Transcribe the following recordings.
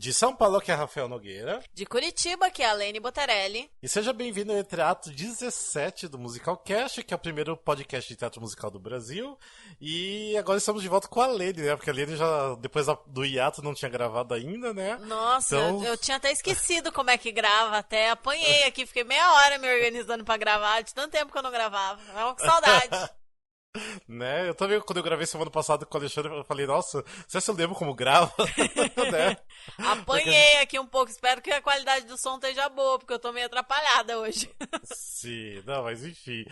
De São Paulo, que é Rafael Nogueira. De Curitiba, que é a Lene Botarelli. E seja bem-vindo ao Entreato 17 do Musical Cast, que é o primeiro podcast de teatro musical do Brasil. E agora estamos de volta com a Lene, né? Porque a Lene já, depois do hiato, não tinha gravado ainda, né? Nossa, então... eu tinha até esquecido como é que grava, até apanhei aqui, fiquei meia hora me organizando pra gravar, de tanto tempo que eu não gravava. Tava com saudade. Né? Eu também, quando eu gravei semana passada com o Alexandre, eu falei, nossa, será que eu lembro como grava? Né? Apanhei aqui um pouco, espero que a qualidade do som esteja boa, porque eu tô meio atrapalhada hoje. Sim, não, mas enfim.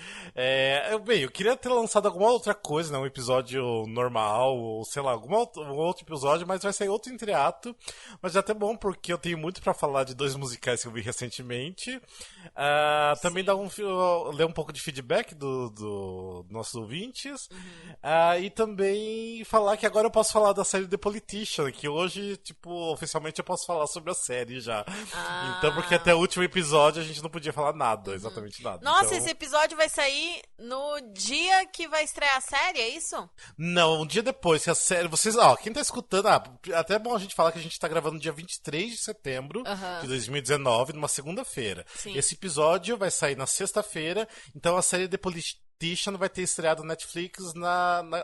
Bem, eu queria ter lançado alguma outra coisa, né? Um episódio normal, ou sei lá, um outro episódio, mas vai sair outro entreato. Mas já é até bom, porque eu tenho muito pra falar de dois musicais que eu vi recentemente. Também ler um pouco de feedback do nossos ouvintes. E também falar que agora eu posso falar da série The Politician, que hoje, tipo, oficialmente eu posso falar sobre a série já. Então, porque até o último episódio a gente não podia falar nada, exatamente nada. Nossa, então... esse episódio vai sair no dia que vai estrear a série, é isso? Não, um dia depois, que a série... Vocês, quem tá escutando... até é bom a gente falar que a gente tá gravando no dia 23 de setembro de 2019, numa segunda-feira. Sim. Esse episódio vai sair na sexta-feira, então a série The Politician vai ter estreado na Netflix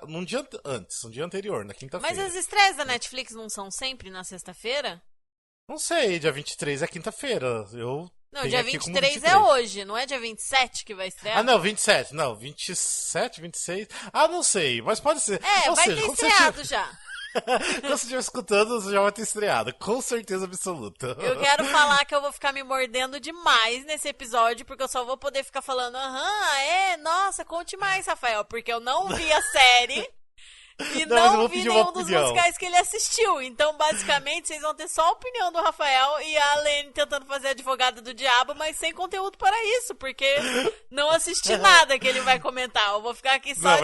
num dia antes, um dia anterior, na quinta-feira. Mas as estreias da Netflix não são sempre na sexta-feira? Não sei, dia 23 é quinta-feira. Não, dia 23 é hoje, não é dia 27 que vai estrear? Não, 27, não, 27, 26. Não sei, mas pode ser. Vai ter estreado já. Quando você estiver escutando, você já vai ter estreado, com certeza absoluta. Eu quero falar que eu vou ficar me mordendo demais nesse episódio, porque eu só vou poder ficar falando, nossa, conte mais, Rafael, porque eu não vi a série e não vi nenhum dos musicais que ele assistiu. Então, basicamente, vocês vão ter só a opinião do Rafael e a Lene tentando fazer advogada do diabo, mas sem conteúdo para isso, porque não assisti nada que ele vai comentar. Eu vou ficar aqui só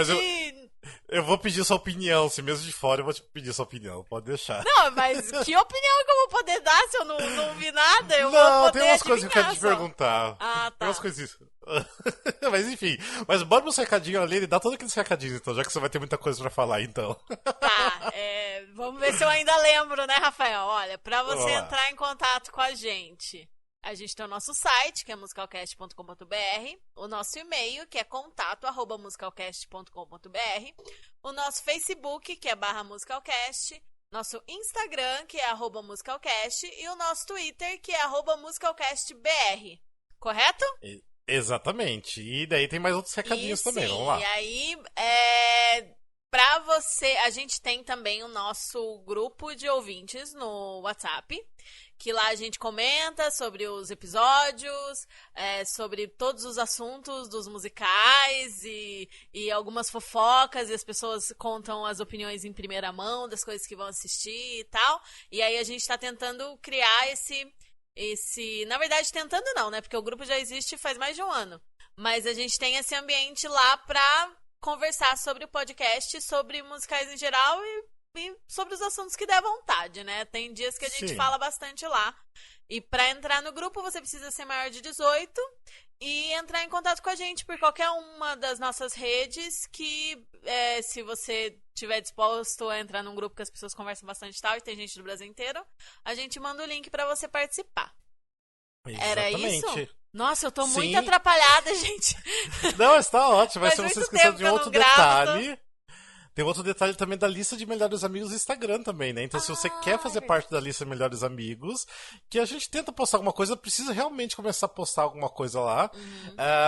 Eu vou pedir sua opinião, se mesmo de fora eu vou te pedir sua opinião, pode deixar. Não, mas que opinião que eu vou poder dar se eu não vi nada? Eu não, vou poder tem umas coisas que eu quero te só perguntar. Tá. Tem umas coisas... Mas enfim, bora nos recadinhos ali, dá todos aqueles recadinhos então, já que você vai ter muita coisa pra falar então. Tá, vamos ver se eu ainda lembro, né, Rafael? Olha, pra você entrar em contato com a gente tem o nosso site, que é musicalcast.com.br, o nosso e-mail, que é contato@musicalcast.com.br, o nosso Facebook, que é /musicalcast, nosso Instagram, que é @musicalcast, e o nosso Twitter, que é @musicalcastbr. Correto? Exatamente. E daí tem mais outros recadinhos também, vamos lá. E aí, pra você, a gente tem também o nosso grupo de ouvintes no WhatsApp, que lá a gente comenta sobre os episódios, sobre todos os assuntos dos musicais e algumas fofocas, e as pessoas contam as opiniões em primeira mão das coisas que vão assistir e tal. E aí a gente tá tentando criar na verdade, tentando não, né? Porque o grupo já existe faz mais de um ano. Mas a gente tem esse ambiente lá pra conversar sobre o podcast, sobre musicais em geral e sobre os assuntos que der vontade, né? Tem dias que a gente fala bastante lá. E pra entrar no grupo, você precisa ser maior de 18 e entrar em contato com a gente por qualquer uma das nossas redes, que se você estiver disposto a entrar num grupo que as pessoas conversam bastante e tal, e tem gente do Brasil inteiro, a gente manda o link pra você participar. Era isso? Nossa, eu tô muito atrapalhada, gente. Não, está ótimo. Mas se você esqueceu de um outro detalhe... Tem outro detalhe também da lista de melhores amigos do Instagram também, né? Então, se você quer fazer parte da lista de melhores amigos, que a gente tenta postar alguma coisa, precisa realmente começar a postar alguma coisa lá.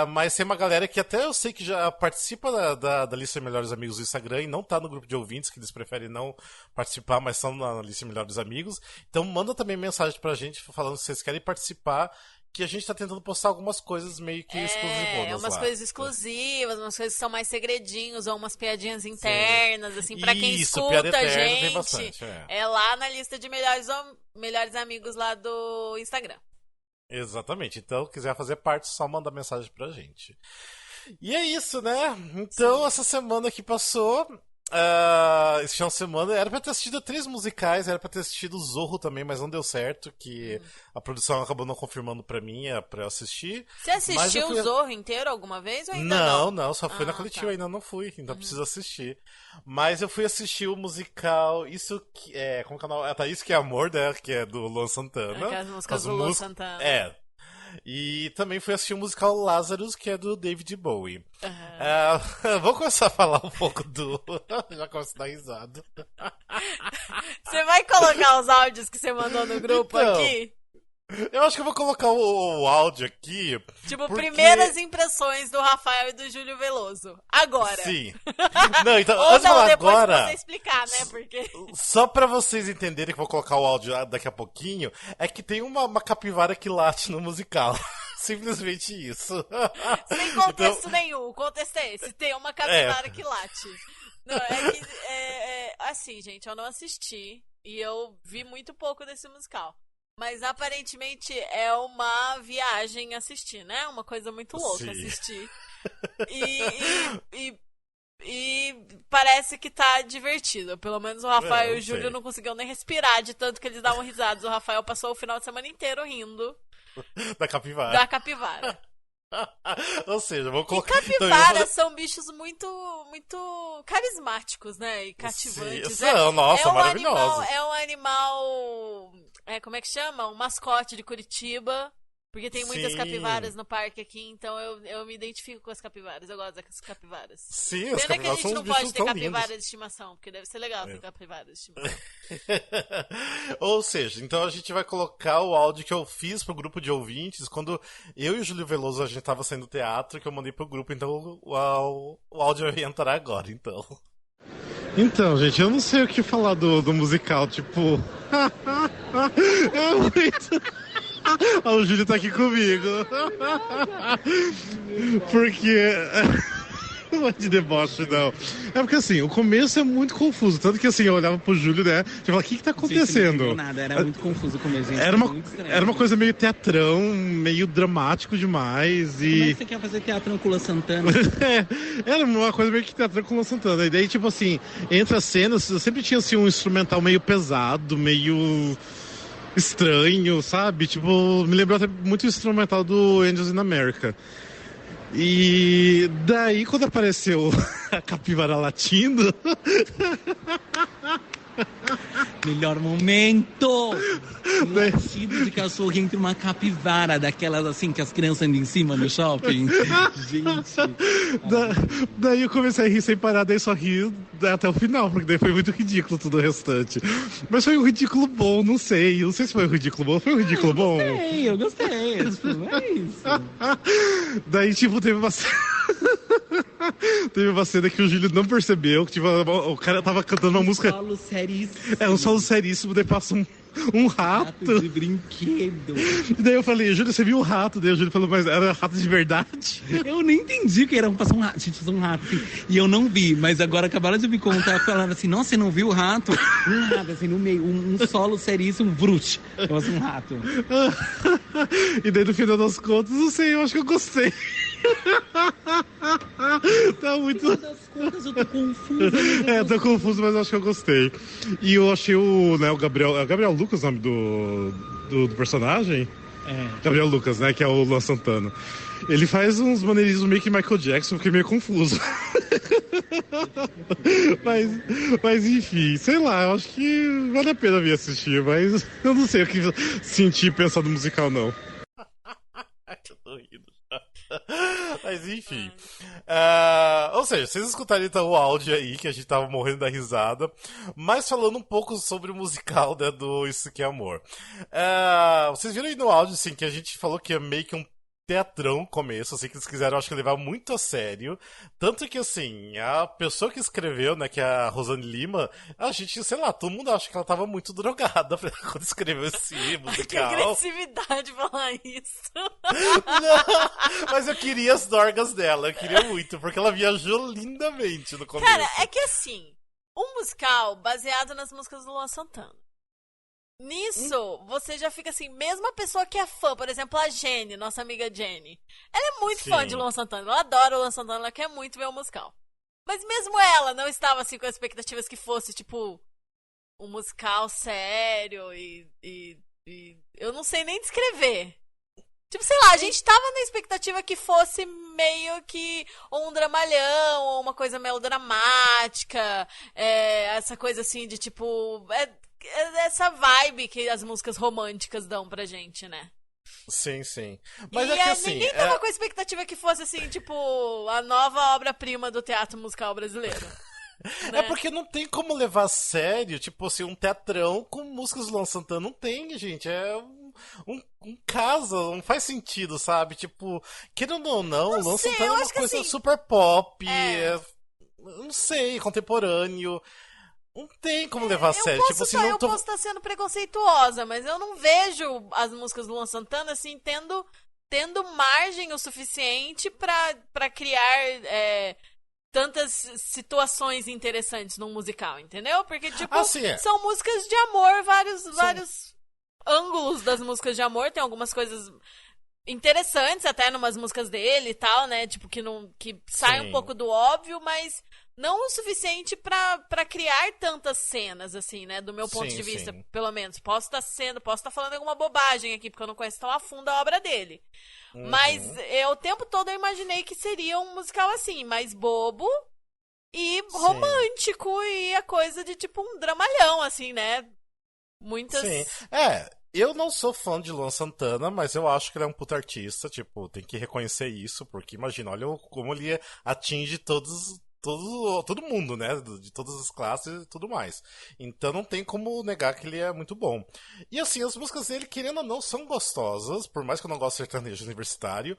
Mas tem uma galera que até eu sei que já participa da lista de melhores amigos do Instagram e não tá no grupo de ouvintes, que eles preferem não participar, mas estão na lista de melhores amigos. Então, manda também mensagem pra gente falando se vocês querem participar, que a gente tá tentando postar algumas coisas meio que exclusivas. Umas coisas exclusivas, umas coisas que são mais segredinhos, ou umas piadinhas internas, assim, pra quem escuta a gente. Tem bastante, é lá na lista de melhores amigos lá do Instagram. Exatamente. Então, quiser fazer parte, só manda mensagem pra gente. E é isso, né? Então, essa semana que passou, Esse final de semana era pra ter assistido 3 musicais, era pra ter assistido Zorro também, mas não deu certo, que a produção acabou não confirmando pra mim, pra eu assistir. Você Mas eu assistiu o fui... Zorro inteiro alguma vez ou ainda Não, não? não, só fui na coletiva, Tá. ainda não fui, ainda preciso assistir. Mas eu fui assistir o musical, isso que é, como que é o nome? Tá, Isso Que É Amor, né, que é do Luan Santana. Aquelas músicas do Luan Santana. É. E também fui assistir o musical Lazarus, que é do David Bowie. Vou começar a falar um pouco do... Já começo a dar risada. Você vai colocar os áudios que você mandou no grupo Então, aqui? Eu acho que eu vou colocar o áudio aqui. Tipo, porque... primeiras impressões do Rafael e do Júlio Veloso. Agora. Sim. Não, então, Ou antes de não, falar depois agora, que você explicar, né? Porque... só pra vocês entenderem que eu vou colocar o áudio daqui a pouquinho, é que tem uma capivara que late no musical. Simplesmente isso. Sem contexto nenhum. O contexto é esse. Tem uma capivara que late. Não, é que... assim, gente, eu não assisti. E eu vi muito pouco desse musical. Mas aparentemente é uma viagem assistir, né? Uma coisa muito louca assistir. E parece que tá divertido. Pelo menos o Rafael e o Júlio não conseguiam nem respirar de tanto que eles davam risadas. O Rafael passou o final de semana inteiro rindo da capivara. Da capivara. Ou seja, vou colocar... E capivaras são bichos muito, muito carismáticos, né? E cativantes. Sim, nossa, maravilhosos. É um animal... como é que chama? Um mascote de Curitiba. Porque tem muitas capivaras no parque aqui, então eu me identifico com as capivaras. Eu gosto das capivaras. Sim, as capivaras que a gente não pode ter capivara lindos. de estimação, porque deve ser legal ter capivara de estimação. Ou seja, então a gente vai colocar o áudio que eu fiz pro grupo de ouvintes quando eu e o Júlio Veloso a gente tava saindo do teatro, que eu mandei pro grupo, então o áudio vai entrar agora, então. Então, gente, eu não sei o que falar do musical, tipo... é muito... o Júlio tá aqui comigo. Porque... Não é de deboche, não. É porque assim, o começo é muito confuso. Tanto que assim, eu olhava pro Júlio, né? Eu falava, o que tá acontecendo? Não nada, era muito confuso o começo, gente. Era uma coisa meio teatrão, meio dramático demais. E... Como é que você quer fazer teatrão com o Luan Santana? Era uma coisa meio que teatrão com o Luan Santana. E daí, tipo assim, entre as cenas, eu sempre tinha assim um instrumental meio pesado, meio estranho, sabe? Tipo, me lembrou até muito o instrumental do Angels in America. E daí, quando apareceu a capivara latindo... Melhor momento! Um latido de cachorro entre uma capivara, daquelas assim que as crianças andam em cima no shopping. Gente. Daí eu comecei a rir sem parar, daí só ri até o final, porque daí foi muito ridículo tudo o restante. Mas foi um ridículo bom, não sei se foi um ridículo bom. Foi um ridículo bom? Eu gostei. É isso. Daí, tipo, teve uma cena que o Júlio não percebeu, que tipo, o cara tava cantando uma música... Solo seríssimo. É um solo seríssimo, daí passa um rato. De brinquedo. E daí eu falei, Júlio, você viu o rato? Daí o Júlio falou, mas era rato de verdade? Eu nem entendi que era passar um rato. Gente, passou um rato, assim. E eu não vi, mas agora acabaram de me contar, falando assim, nossa, você não viu o rato? Um rato, assim, no meio, um solo seríssimo, brute. Passou um rato. E daí no final das contas, não sei, eu acho que eu gostei. Tá muito... No final das contas, eu tô confusa. Tô confuso, mas acho que eu gostei. E eu achei o Gabriel... É o Gabriel Lucas o nome do personagem? Gabriel Lucas, né? Que é o Luan Santana. Ele faz uns maneirismos meio que Michael Jackson, fiquei meio confuso. mas enfim, sei lá, eu acho que vale a pena vir assistir, mas eu não sei o que sentir pensar no musical, não. Eu tô rindo. Mas enfim. Ou seja, vocês escutarem então o áudio aí, que a gente tava morrendo da risada. Mas falando um pouco sobre o musical, né, do Isso Que É Amor. Vocês viram aí no áudio, assim, que a gente falou que é meio que um teatrão no começo, assim, que eles quiseram, acho que levar muito a sério. Tanto que, assim, a pessoa que escreveu, né, que é a Rosane Lima, a gente, sei lá, todo mundo acha que ela tava muito drogada quando escreveu esse musical. Que agressividade falar isso. Não, mas eu queria as dorgas dela, eu queria muito, porque ela viajou lindamente no começo. Cara, é que assim, um musical baseado nas músicas do Luan Santana. Nisso, você já fica assim, mesmo a pessoa que é fã, por exemplo, a Jenny, nossa amiga Jenny, ela é muito fã de Luan Santana, ela adora o Luan Santana, ela quer muito ver o musical. Mas mesmo ela não estava assim com expectativas que fosse, tipo, um musical sério e eu não sei nem descrever. Tipo, sei lá, a gente tava na expectativa que fosse meio que ou um dramalhão, ou uma coisa melodramática, essa coisa assim de tipo. Essa vibe que as músicas românticas dão pra gente, né? Sim, sim. Mas e é que assim. ninguém tava com a expectativa que fosse assim, tipo, a nova obra-prima do teatro musical brasileiro. Né? É porque não tem como levar a sério, tipo assim, um teatrão com músicas do Luan Santana. Não tem, gente. É um caso, não faz sentido, sabe? Tipo, querendo ou não, o Luan Santana é uma coisa assim, super pop, não sei, contemporâneo. Não tem como levar a sério. Tipo assim, eu posso estar sendo preconceituosa, mas eu não vejo as músicas do Luan Santana assim tendo margem o suficiente pra criar tantas situações interessantes num musical, entendeu? Porque, tipo, são músicas de amor, vários ângulos das músicas de amor, tem algumas coisas interessantes até numas músicas dele e tal, né? Tipo, que sai um pouco do óbvio, mas não o suficiente pra criar tantas cenas, assim, né? Do meu ponto de vista, pelo menos. Posso estar falando alguma bobagem aqui, porque eu não conheço tão a fundo a obra dele. Uhum. Mas o tempo todo eu imaginei que seria um musical assim, mais bobo e romântico e a coisa de tipo um dramalhão, assim, né? Muitas... Sim, eu não sou fã de Luan Santana, mas eu acho que ele é um puta artista, tipo, tem que reconhecer isso, porque imagina, olha como ele atinge todo mundo, né? De todas as classes e tudo mais. Então não tem como negar que ele é muito bom. E assim, as músicas dele, querendo ou não, são gostosas, por mais que eu não goste de sertanejo universitário.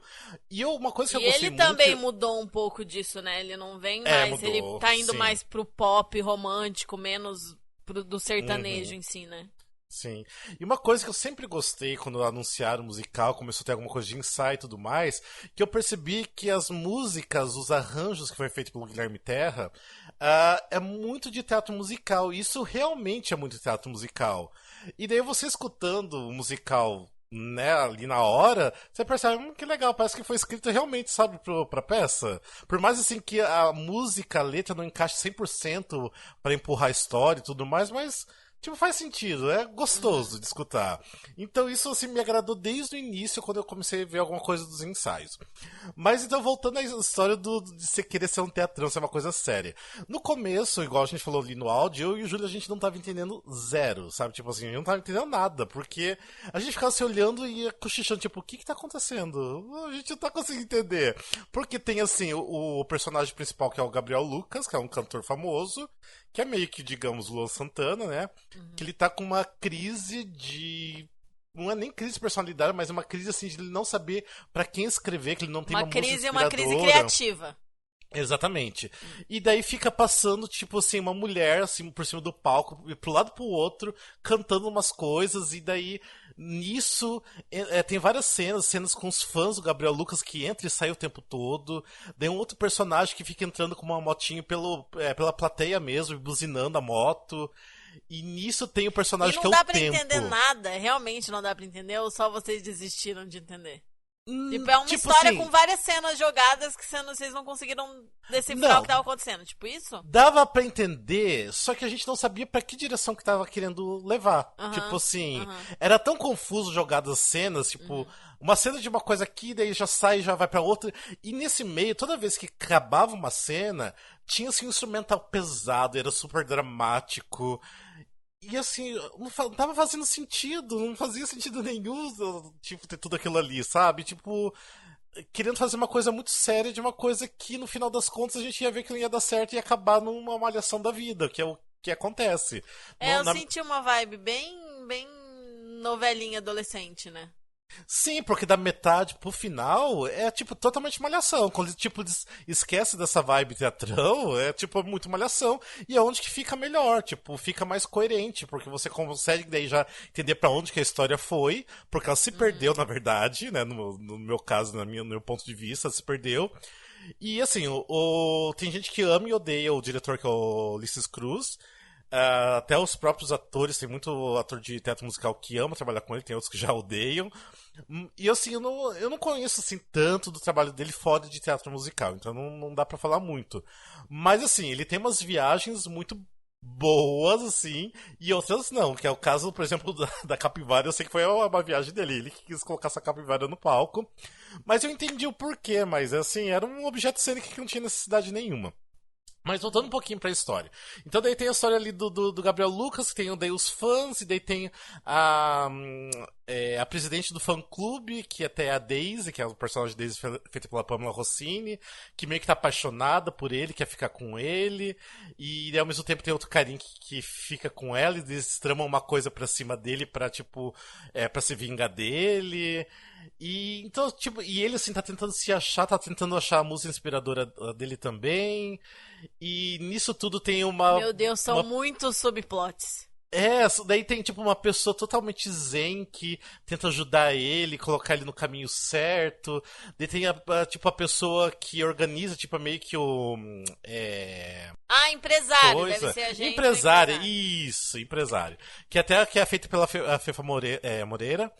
E uma coisa que eu gostei muito... ele também mudou um pouco disso, né? Ele não vem mais, mudou, ele tá indo mais pro pop romântico, menos do sertanejo em si, né? Sim. E uma coisa que eu sempre gostei quando anunciaram o musical, começou a ter alguma coisa de ensaio e tudo mais, que eu percebi que as músicas, os arranjos que foi feito pelo Guilherme Terra, é muito de teatro musical. E isso realmente é muito teatro musical. E daí você escutando o musical, né, ali na hora, você percebe, que legal, parece que foi escrito realmente, sabe, pra peça. Por mais assim que a música, a letra não encaixe 100% pra empurrar a história e tudo mais, mas... tipo, faz sentido, é gostoso de escutar. Então isso assim me agradou desde o início, quando eu comecei a ver alguma coisa dos ensaios. Mas então, voltando à história de você querer ser um teatrão, ser uma coisa séria. No começo, igual a gente falou ali no áudio, eu e o Júlio a gente não tava entendendo zero, sabe? Tipo assim, a gente não tava entendendo nada, porque a gente ficava se olhando e cochichando, tipo, o que tá acontecendo? A gente não tá conseguindo entender. Porque tem assim, o personagem principal, que é o Gabriel Lucas, que é um cantor famoso, que é meio que, digamos, Luan Santana, né? Que ele tá com uma crise de... não é nem crise de personalidade, mas uma crise assim de ele não saber pra quem escrever, que ele não tem uma música inspiradora. Uma crise criativa. Exatamente. E daí fica passando, tipo assim, uma mulher assim por cima do palco, pro lado pro outro, cantando umas coisas, e daí nisso tem várias cenas com os fãs do Gabriel Lucas que entra e sai o tempo todo. Daí um outro personagem que fica entrando com uma motinha pela plateia mesmo, buzinando a moto. E nisso tem o personagem que é o tempo. Não dá pra entender nada, realmente não dá pra entender, ou só vocês desistiram de entender? Tipo, é uma história assim, com várias cenas jogadas que vocês não conseguiram decifrar o que tava acontecendo, tipo isso? Dava pra entender, só que a gente não sabia pra que direção que tava querendo levar. Tipo assim, era tão confuso jogadas as cenas, tipo, uma cena de uma coisa aqui, daí já sai, já vai pra outra. E nesse meio, toda vez que acabava uma cena, tinha assim um instrumental pesado, era super dramático. E assim, não tava fazendo sentido, não fazia sentido nenhum, tipo, ter tudo aquilo ali, sabe? Tipo, querendo fazer uma coisa muito séria de uma coisa que, no final das contas, a gente ia ver que não ia dar certo e ia acabar numa malhação da vida, que é o que acontece. Eu senti uma vibe bem novelinha adolescente, né? Sim, porque da metade pro final é, tipo, totalmente malhação. Quando, tipo, esquece dessa vibe teatrão, é, tipo, muito malhação. E é onde que fica melhor, tipo, fica mais coerente, porque você consegue daí já entender pra onde que a história foi, porque ela se perdeu, na verdade, né, no meu caso, no meu ponto de vista, se perdeu. E, assim, tem gente que ama e odeia o diretor, que é o Ulisses Cruz. Até os próprios atores, tem muito ator de teatro musical que ama trabalhar com ele, tem outros que já odeiam. E assim, eu não conheço assim tanto do trabalho dele fora de teatro musical, então não dá pra falar muito. Mas assim, ele tem umas viagens muito boas, assim, e outras não, que é o caso, por exemplo, da capivara. Eu sei que foi uma viagem dele, ele que quis colocar essa capivara no palco, mas eu entendi o porquê, mas assim, era um objeto cênico que não tinha necessidade nenhuma. Mas voltando um pouquinho pra história. Então daí tem a história ali do Gabriel Lucas, que tem daí os fãs, e daí tem a presidente do fã-clube, que até é a Daisy, que é o personagem Daisy feito pela Pamela Rossini, que meio que tá apaixonada por ele, quer ficar com ele, e ao mesmo tempo tem outro carinha que fica com ela, e eles tramam uma coisa pra cima dele pra, tipo, pra se vingar dele. E então, tipo, e ele assim tá tentando se achar, tá tentando achar a música inspiradora dele também. E nisso tudo tem uma. Meu Deus, são muitos subplots. Daí tem tipo uma pessoa totalmente zen que tenta ajudar ele, colocar ele no caminho certo. Daí tem tipo a pessoa que organiza, tipo, meio que o. Empresário, Coisa. deve ser a gente. Empresário, isso, empresário. Que até que é feito pela Fefa Moreira.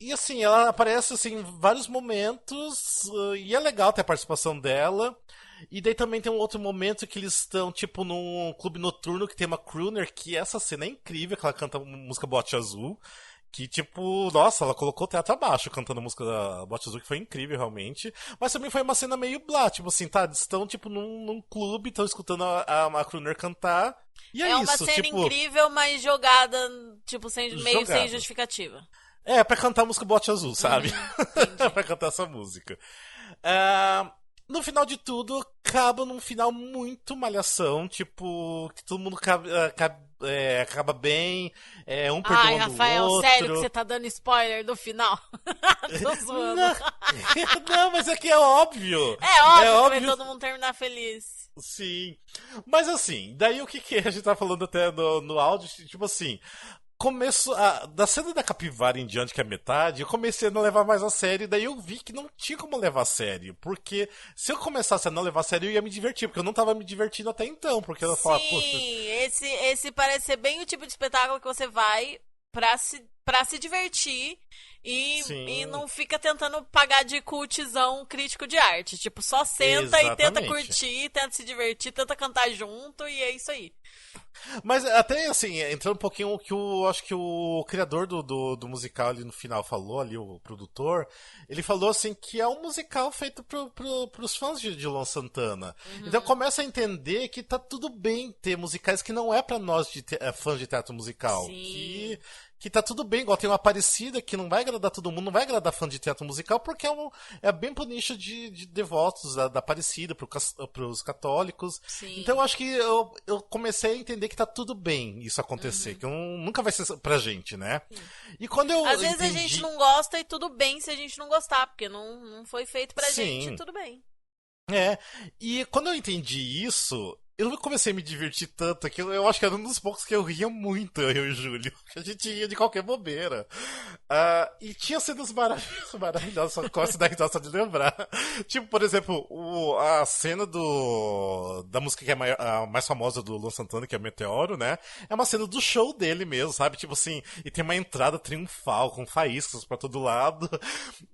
E assim, ela aparece assim, em vários momentos, e é legal ter a participação dela. E daí também tem um outro momento que eles estão, tipo, num clube noturno que tem uma crooner, que essa cena é incrível, que ela canta música Bote Azul. Que, tipo, nossa, ela colocou o teatro abaixo cantando a música da Bote Azul, que foi incrível, realmente. Mas também foi uma cena meio blá, tipo assim, tá, eles estão, tipo, num clube, estão escutando a crooner cantar. E é uma isso, cena tipo, incrível, mas jogada, tipo, meio sem justificativa. Pra cantar a música Bote Azul, sabe? Pra cantar essa música. No final de tudo, acaba num final muito malhação, tipo, que todo mundo acaba bem, um perdoando Rafael, o outro. sério que você tá dando spoiler do final? Tô zoando. Não, mas é que é óbvio. É óbvio que vai todo mundo terminar feliz. Sim. Mas assim, daí o que a gente tá falando até no áudio, tipo assim, da cena da capivara em diante, que é a metade, eu comecei a não levar mais a sério, e daí eu vi que não tinha como levar a sério, porque se eu começasse a não levar a sério, eu ia me divertir, porque eu não tava me divertindo até então, porque eu falava, poxa... esse parece ser bem o tipo de espetáculo que você vai pra se divertir e não fica tentando pagar de cultizão crítico de arte. Tipo, só senta e tenta curtir, tenta se divertir, tenta cantar junto e é isso aí. Mas até assim, entrando um pouquinho o que acho que o criador do musical ali no final falou, ali, o produtor, ele falou assim que é um musical feito pros fãs de Luan Santana. Então começa a entender que tá tudo bem ter musicais que não é pra nós fãs de teatro musical. Sim. Que tá tudo bem, igual tem uma Aparecida que não vai agradar todo mundo, não vai agradar fã de teatro musical, porque é bem pro nicho de devotos da Aparecida, pros católicos. Sim. Então eu acho que eu comecei a entender que tá tudo bem isso acontecer, que nunca vai ser pra gente, né? E quando eu Às vezes a gente não gosta e tudo bem se a gente não gostar, porque não foi feito pra gente, tudo bem. E quando eu entendi isso, eu comecei a me divertir tanto que eu acho que era um dos poucos que eu ria muito, eu e o Júlio. A gente ria de qualquer bobeira. E tinha cenas maravilhosas, só gosto da risada só de lembrar. Tipo, por exemplo, a cena da música que é a mais famosa do Luan Santana, que é Meteoro, né? É uma cena do show dele mesmo, sabe? Tipo assim, e tem uma entrada triunfal, com faíscas pra todo lado.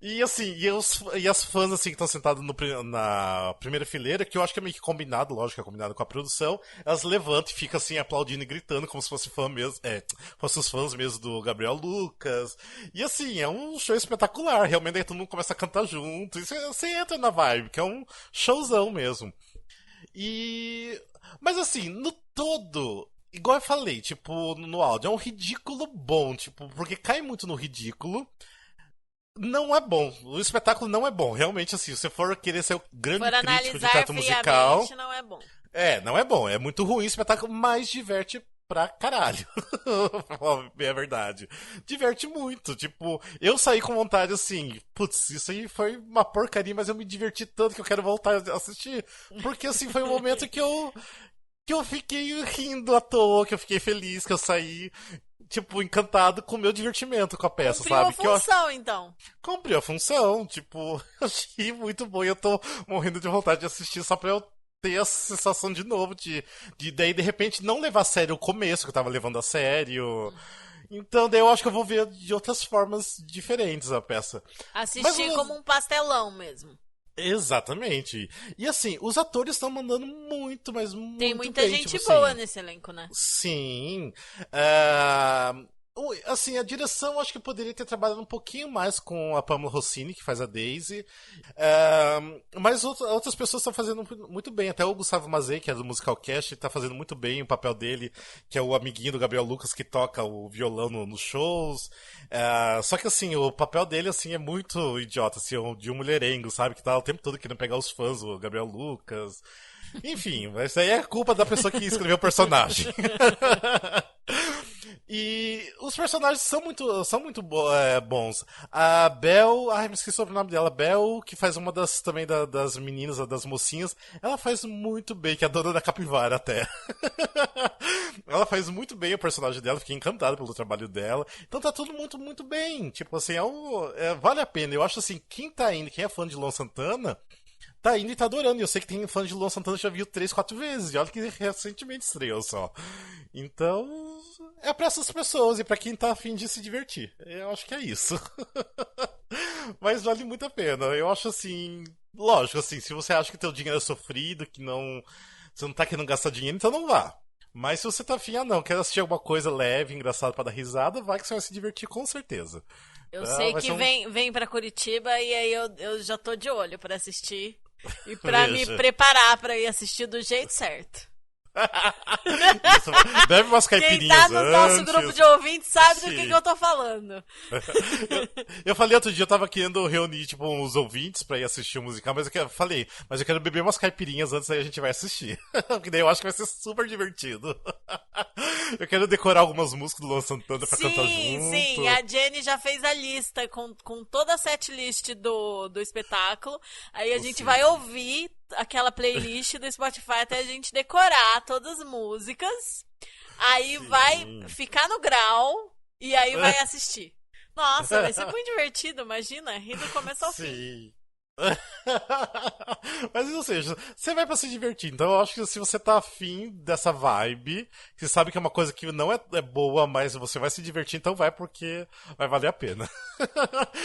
E assim, e as fãs assim que estão sentadas na primeira fileira, que eu acho que é meio que combinado, lógico que é combinado com a produção, elas levantam e ficam assim aplaudindo e gritando como se fosse fã mesmo, fossem os fãs mesmo do Gabriel Lucas. E assim, é um show espetacular, realmente aí todo mundo começa a cantar junto, e você entra na vibe, que é um showzão mesmo. Mas assim, no todo, igual eu falei, tipo, no áudio, é um ridículo bom, tipo, porque cai muito no ridículo. Não é bom. O espetáculo não é bom. Realmente, assim, se você for querer ser o grande crítico de teatro musical... não é bom. Não é bom. É muito ruim o espetáculo, mas diverte pra caralho. É verdade. Diverte muito. Tipo, eu saí com vontade, assim, putz, isso aí foi uma porcaria, mas eu me diverti tanto que eu quero voltar a assistir. Porque, assim, foi um momento que eu fiquei rindo à toa, que eu fiquei feliz, que eu saí... tipo, encantado com o meu divertimento com a peça, sabe? Cumpriu a função, então. Cumpriu a função, tipo, eu achei muito bom e eu tô morrendo de vontade de assistir só pra eu ter essa sensação de novo de daí de repente não levar a sério o começo que eu tava levando a sério. Então daí eu acho que eu vou ver de outras formas diferentes a peça. Assistir como um pastelão mesmo. Exatamente. E assim, os atores estão mandando muito, mas muito Tem muita bem, gente tipo boa assim. nesse elenco, né? Sim. Assim, a direção acho que poderia ter trabalhado um pouquinho mais com a Pamela Rossini, que faz a Daisy. Mas outras pessoas estão fazendo muito bem. Até o Gustavo Mazei, que é do Musical Cast, está fazendo muito bem o papel dele, que é o amiguinho do Gabriel Lucas, que toca o violão nos shows. Só que assim, o papel dele assim, é muito idiota, assim, de um mulherengo, sabe? Que tá o tempo todo querendo pegar os fãs, o Gabriel Lucas. Enfim, mas isso aí é culpa da pessoa que escreveu o personagem. E os personagens são muito bons. A Bel, me esqueci o nome dela. Bel, que faz uma também das meninas, das mocinhas, ela faz muito bem, que é a dona da capivara até. Ela faz muito bem o personagem dela, fiquei encantado pelo trabalho dela. Então tá tudo muito, muito bem. Tipo assim, vale a pena. Eu acho assim, quem tá indo, quem é fã de Luan Santana, tá indo e tá adorando. Eu sei que tem fã de Luan Santana que já viu 3, 4 vezes. E olha que recentemente estreou só. Então, é pra essas pessoas e pra quem tá afim de se divertir. Eu acho que é isso. Mas vale muito a pena. Eu acho assim. Lógico, assim, se você acha que teu dinheiro é sofrido, que não. Você não tá querendo gastar dinheiro, então não vá. Mas se você tá afim, quer assistir alguma coisa leve, engraçada pra dar risada, vai que você vai se divertir com certeza. Eu sei que vem pra Curitiba e aí eu já tô de olho pra assistir. E pra me preparar pra ir assistir do jeito certo. Isso, bebe umas caipirinhas antes. Quem tá no nosso grupo de ouvintes sabe Sim. do que eu tô falando. Eu falei outro dia, eu tava querendo reunir, tipo, uns ouvintes pra ir assistir o musical, mas eu quero beber umas caipirinhas antes, aí a gente vai assistir. Porque daí eu acho que vai ser super divertido. Eu quero decorar algumas músicas do Luan Santana pra cantar junto. Sim, a Jenny já fez a lista com toda a setlist do espetáculo. Aí a gente vai ouvir aquela playlist do Spotify até a gente decorar todas as músicas. Aí vai ficar no grau e aí vai assistir. Nossa, vai ser muito divertido, imagina, rir do começo ao fim. Mas, ou seja, você vai pra se divertir. Então eu acho que se você tá afim dessa vibe, você sabe que é uma coisa que não é boa, mas você vai se divertir, então vai, porque vai valer a pena.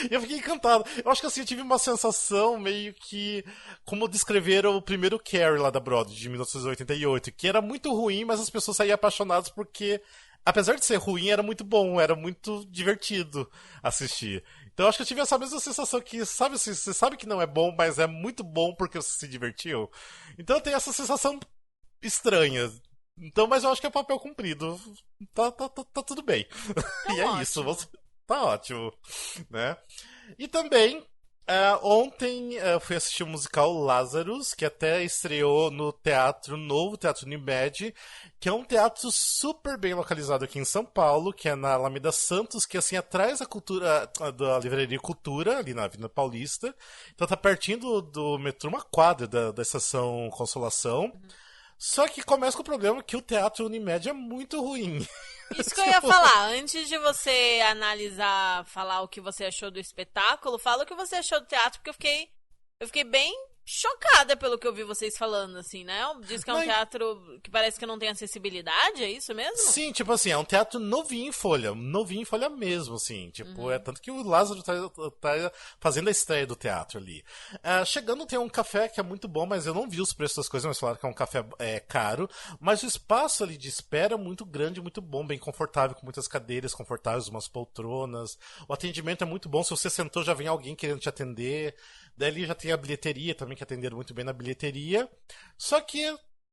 Eu fiquei encantado. Eu acho que assim, eu tive uma sensação meio que como descreveram o primeiro Carrie lá da Broadway, de 1988, que era muito ruim, mas as pessoas saíam apaixonadas porque, apesar de ser ruim, era muito bom, era muito divertido assistir. Então eu acho que eu tive essa mesma sensação que, sabe, você sabe que não é bom, mas é muito bom porque você se divertiu. Então eu tenho essa sensação estranha. Então, mas eu acho que é papel cumprido. Tá tudo bem. Tá e é ótimo. isso, tá ótimo, né? E também, ontem eu fui assistir o musical Lazarus, que até estreou no Novo Teatro Unimed, que é um teatro super bem localizado aqui em São Paulo, que é na Alameda Santos, que assim, atrás da Livraria Cultura, ali na Avenida Paulista. Então tá pertinho do metrô, uma quadra da Estação Consolação. Só que começa com o problema que o Teatro Unimed é muito ruim. Isso que eu ia falar, antes de você falar o que você achou do espetáculo, fala o que você achou do teatro, porque eu fiquei bem chocada pelo que eu vi vocês falando, assim, né? Diz que é um teatro que parece que não tem acessibilidade, é isso mesmo? Sim, tipo assim, é um teatro novinho em folha mesmo, assim, tipo, tanto que o Lázaro tá fazendo a estreia do teatro ali. Chegando tem um café que é muito bom, mas eu não vi os preços das coisas, mas falaram que é um café caro, mas o espaço ali de espera é muito grande, muito bom, bem confortável, com muitas cadeiras confortáveis, umas poltronas, o atendimento é muito bom, se você sentou já vem alguém querendo te atender, daí ali já tem a bilheteria também, que atenderam muito bem na bilheteria, só que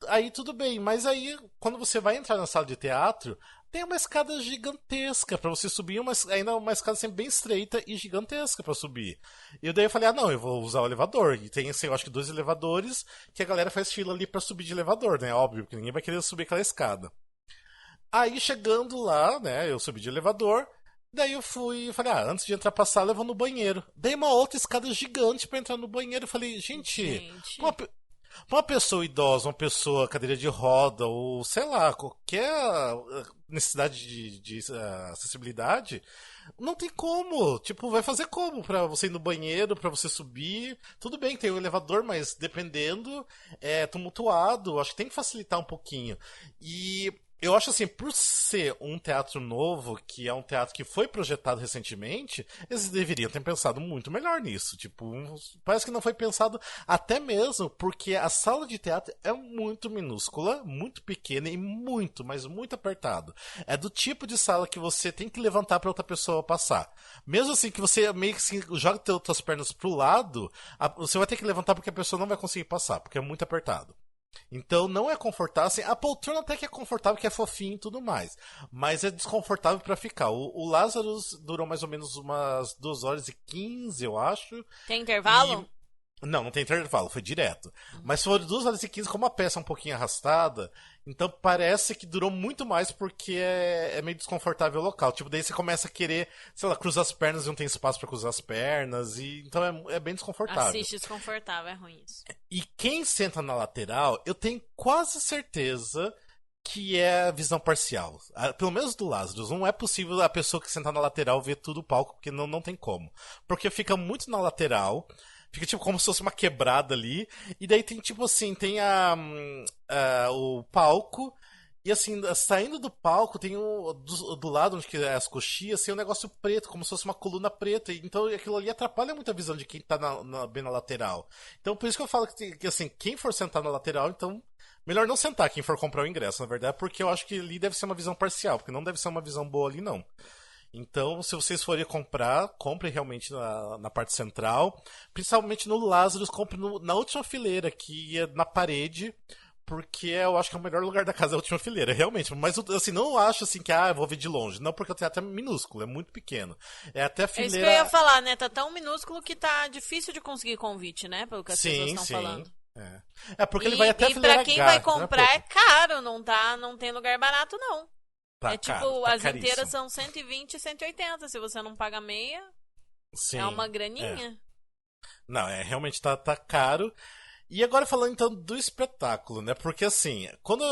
aí tudo bem, mas aí quando você vai entrar na sala de teatro, tem uma escada gigantesca pra você subir, ainda uma escada sempre bem estreita e gigantesca pra subir. E daí eu falei, não, eu vou usar o elevador. E tem, assim, eu acho que 2 elevadores que a galera faz fila ali pra subir de elevador, né? Óbvio, porque ninguém vai querer subir aquela escada. Aí chegando lá, né, eu subi de elevador, daí eu falei, antes de entrar pra sala eu vou no banheiro. Dei uma outra escada gigante pra entrar no banheiro. Eu falei, gente, Pra uma pessoa idosa, uma pessoa cadeira de roda, ou sei lá, qualquer necessidade de acessibilidade, não tem como. Tipo, vai fazer como? Pra você ir no banheiro, pra você subir. Tudo bem que tem o elevador, mas dependendo, é tumultuado. Acho que tem que facilitar um pouquinho. E eu acho assim, por ser um teatro novo, que é um teatro que foi projetado recentemente, eles deveriam ter pensado muito melhor nisso. Tipo, parece que não foi pensado até mesmo porque a sala de teatro é muito minúscula, muito pequena e muito, mas muito apertado. É do tipo de sala que você tem que levantar para outra pessoa passar. Mesmo assim que você meio que assim, joga suas pernas pro lado, você vai ter que levantar porque a pessoa não vai conseguir passar, porque é muito apertado. Então não é confortável, assim, a poltrona até que é confortável, que é fofinho e tudo mais, mas é desconfortável pra ficar. O Lazarus durou mais ou menos umas 2 horas e 15, eu acho. Tem intervalo? Não tem intervalo, foi direto. Mas foram 2 horas e 15, como a peça é um pouquinho arrastada, então parece que durou muito mais porque é meio desconfortável o local. Tipo, daí você começa a querer, sei lá, cruzar as pernas e não tem espaço pra cruzar as pernas, e então é bem desconfortável. Assiste desconfortável, é ruim isso. E quem senta na lateral, eu tenho quase certeza que é visão parcial. Pelo menos do Lazarus. Não é possível a pessoa que senta na lateral ver tudo o palco, porque não tem como. Porque fica muito na lateral. Fica tipo como se fosse uma quebrada ali. E daí tem tipo assim, tem o palco. E assim, saindo do palco, tem do lado onde que é as coxias, tem um negócio preto, como se fosse uma coluna preta. Então aquilo ali atrapalha muito a visão de quem tá bem na lateral. Então por isso que eu falo que assim, quem for sentar na lateral, então melhor não sentar quem for comprar o ingresso, na verdade, porque eu acho que ali deve ser uma visão parcial, porque não deve ser uma visão boa ali, não. Então, se vocês forem comprar, comprem realmente na parte central. Principalmente no Lazarus, compre na última fileira, que é na parede, porque eu acho que é o melhor lugar da casa, é a última fileira, realmente. Mas assim, não acho assim que eu vou ver de longe. Não, porque o teatro é minúsculo, é muito pequeno. É até a fileira. É isso que eu ia falar, né? Tá tão minúsculo que tá difícil de conseguir convite, né? Pelo que as pessoas estão falando. Porque ele vai até a fileira E pra quem H, vai comprar é caro, não tem lugar barato, não. Tá tipo, caro, tá as caríssimo. inteiras são 120 e 180. Se você não paga meia, Sim, é uma graninha. Não, realmente tá caro. E agora falando então do espetáculo, né? Porque assim, quando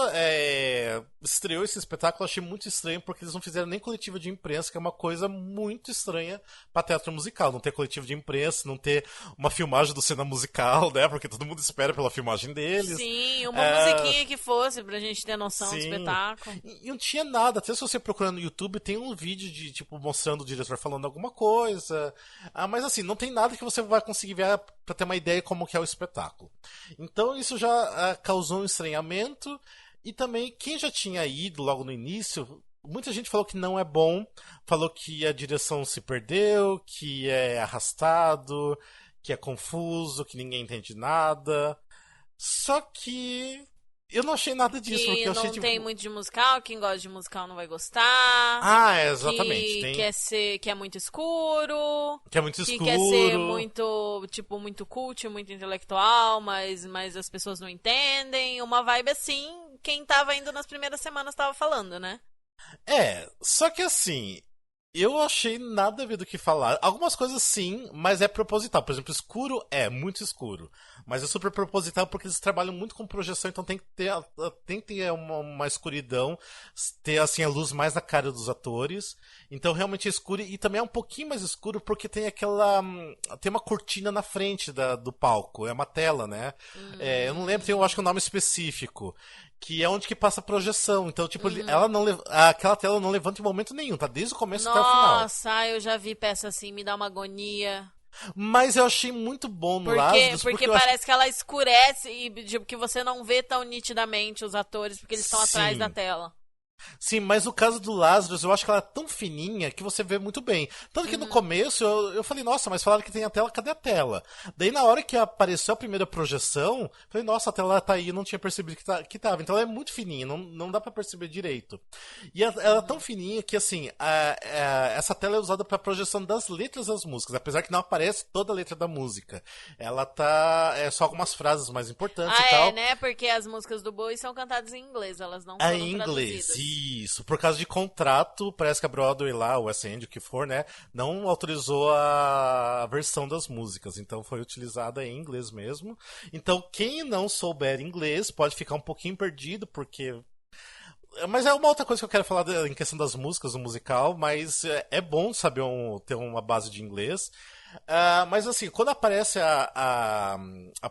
estreou esse espetáculo, eu achei muito estranho porque eles não fizeram nem coletiva de imprensa, que é uma coisa muito estranha pra teatro musical. Não ter coletiva de imprensa, não ter uma filmagem do cena musical, né? Porque todo mundo espera pela filmagem deles. Sim, uma musiquinha que fosse pra gente ter noção do espetáculo. E não tinha nada. Até se você procurar no YouTube, tem um vídeo de, tipo, mostrando o diretor falando alguma coisa. Mas assim, não tem nada que você vai conseguir ver pra ter uma ideia como que é o espetáculo. Então isso já causou um estranhamento. E também, quem já tinha ido logo no início, muita gente falou que não é bom, falou que a direção se perdeu, que é arrastado, que é confuso, que ninguém entende nada. Só que eu não achei nada disso. Que porque eu achei, não tem muito de musical, quem gosta de musical não vai gostar. Exatamente. Que é muito escuro. Que é muito escuro. Que quer ser muito, tipo, muito cult, muito intelectual, mas as pessoas não entendem. Uma vibe assim, quem tava indo nas primeiras semanas tava falando, né? Só que assim, eu achei nada a ver do que falar. Algumas coisas sim, mas é proposital. Por exemplo, escuro é muito escuro. Mas é super proposital porque eles trabalham muito com projeção, então tem que ter uma escuridão, ter assim a luz mais na cara dos atores. Então realmente é escuro e também é um pouquinho mais escuro porque tem tem uma cortina na frente do palco, é uma tela, né? Eu não lembro, eu acho que é um nome específico. Que é onde que passa a projeção. Então, tipo, aquela tela não levanta em momento nenhum, tá? Desde o começo até o final. Nossa, eu já vi peça assim, me dá uma agonia. Mas eu achei muito bom no Lazarus. Porque parece que ela escurece e tipo, que você não vê tão nitidamente os atores, porque eles estão atrás da tela. Sim, mas no caso do Lazarus, eu acho que ela é tão fininha que você vê muito bem. Tanto que no começo eu falei, nossa, mas falaram que tem a tela, cadê a tela? Daí na hora que apareceu a primeira projeção, eu falei, nossa, a tela tá aí, eu não tinha percebido que tava. Então ela é muito fininha, não dá pra perceber direito. E ela é tão fininha que, assim, essa tela é usada pra projeção das letras das músicas, apesar que não aparece toda a letra da música. Ela tá... só algumas frases mais importantes e tal. Né? Porque as músicas do Bowie são cantadas em inglês, elas não foram em inglês, traduzidas. Isso, por causa de contrato, parece que a Broadway lá, o West End, o que for, né, não autorizou a versão das músicas, então foi utilizada em inglês mesmo. Então, quem não souber inglês pode ficar um pouquinho perdido, porque... Mas é uma outra coisa que eu quero falar em questão das músicas do musical, mas é bom saber ter uma base de inglês. Mas assim, quando aparece a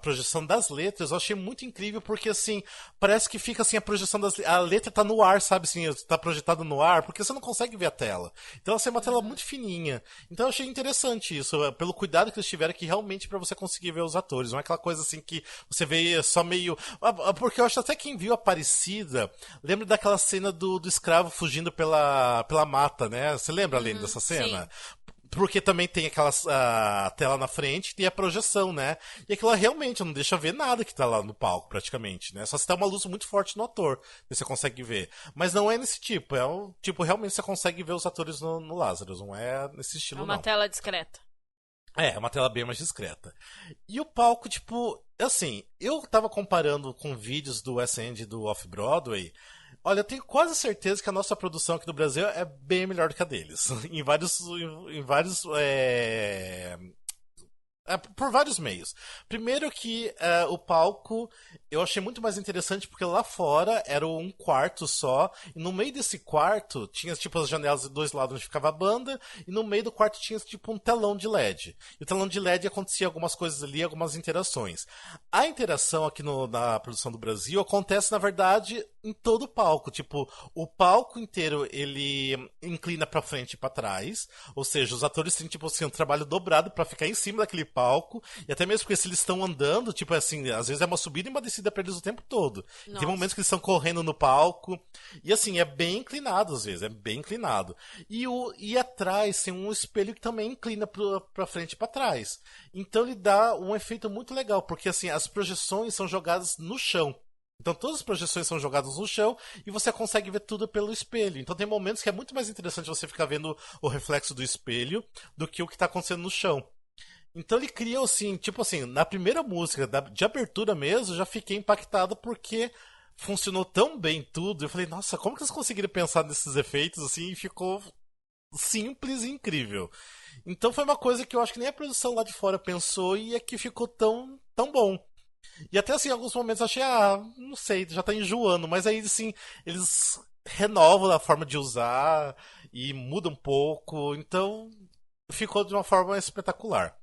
projeção das letras, eu achei muito incrível, porque assim, parece que fica assim, a projeção a letra tá no ar, sabe assim, tá projetada no ar, porque você não consegue ver a tela. Então assim, é uma tela muito fininha. Então eu achei interessante isso, pelo cuidado que eles tiveram aqui realmente pra você conseguir ver os atores. Não é aquela coisa assim que você vê só meio... Porque eu acho até quem viu Aparecida, lembra daquela cena do escravo fugindo pela mata, né? Você lembra além dessa cena? Sim. Porque também tem aquela tela na frente e a projeção, né? E aquilo lá realmente não deixa ver nada que tá lá no palco, praticamente, né? Só se tá uma luz muito forte no ator, que você consegue ver. Mas não é nesse tipo, é um tipo, realmente você consegue ver os atores no Lazarus, não é nesse estilo, É uma não. tela discreta. É uma tela bem mais discreta. E o palco, tipo, assim, eu tava comparando com vídeos do West End e do Off-Broadway. Olha, eu tenho quase certeza que a nossa produção aqui no Brasil é bem melhor do que a deles. Por vários meios. Primeiro que o palco eu achei muito mais interessante porque lá fora era um quarto só, e no meio desse quarto tinha tipo as janelas de dois lados onde ficava a banda, e no meio do quarto tinha tipo um telão de LED. E o telão de LED acontecia algumas coisas ali, algumas interações. A interação aqui na produção do Brasil acontece na verdade em todo o palco, tipo, o palco inteiro ele inclina pra frente e pra trás, ou seja, os atores têm tipo assim um trabalho dobrado pra ficar em cima daquele palco, e até mesmo porque se eles estão andando, tipo assim, às vezes é uma subida e uma descida pra eles o tempo todo. Tem momentos que eles estão correndo no palco, e assim, é bem inclinado às vezes, é bem inclinado. E atrás tem um espelho que também inclina pra frente e pra trás. Então ele dá um efeito muito legal, porque assim, as projeções são jogadas no chão. Então todas as projeções são jogadas no chão e você consegue ver tudo pelo espelho. Então tem momentos que é muito mais interessante você ficar vendo o reflexo do espelho do que o que está acontecendo no chão. Então ele cria assim, tipo assim, na primeira música de abertura mesmo, eu já fiquei impactado porque funcionou tão bem tudo. Eu falei, nossa, como que eles conseguiram pensar nesses efeitos assim e ficou simples e incrível. Então foi uma coisa que eu acho que nem a produção lá de fora pensou e é que ficou tão bom. E até assim, em alguns momentos eu achei, não sei, já tá enjoando, mas aí assim, eles renovam a forma de usar e muda um pouco, então ficou de uma forma espetacular.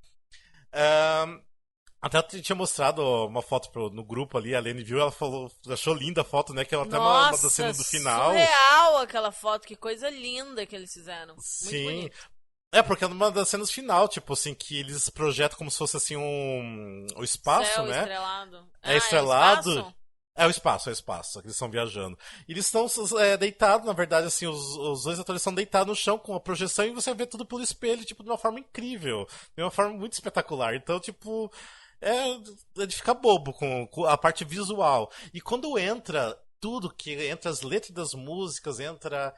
Até eu tinha mostrado uma foto no grupo ali, a Lene viu, ela falou, achou linda a foto, né? Que ela até uma da cena do final. Surreal aquela foto, que coisa linda que eles fizeram. Sim. Muito bonito. Porque é uma das cenas final, tipo assim, que eles projetam como se fosse assim o espaço, Céu né? Estrelado. É estrelado. É o espaço? É o espaço, que eles estão viajando. E eles estão deitados, na verdade, assim, os dois atores estão deitados no chão com a projeção e você vê tudo pelo espelho, tipo, de uma forma incrível. De uma forma muito espetacular. Então, tipo, é de ficar bobo com a parte visual. E quando entra tudo, que entra as letras das músicas, entra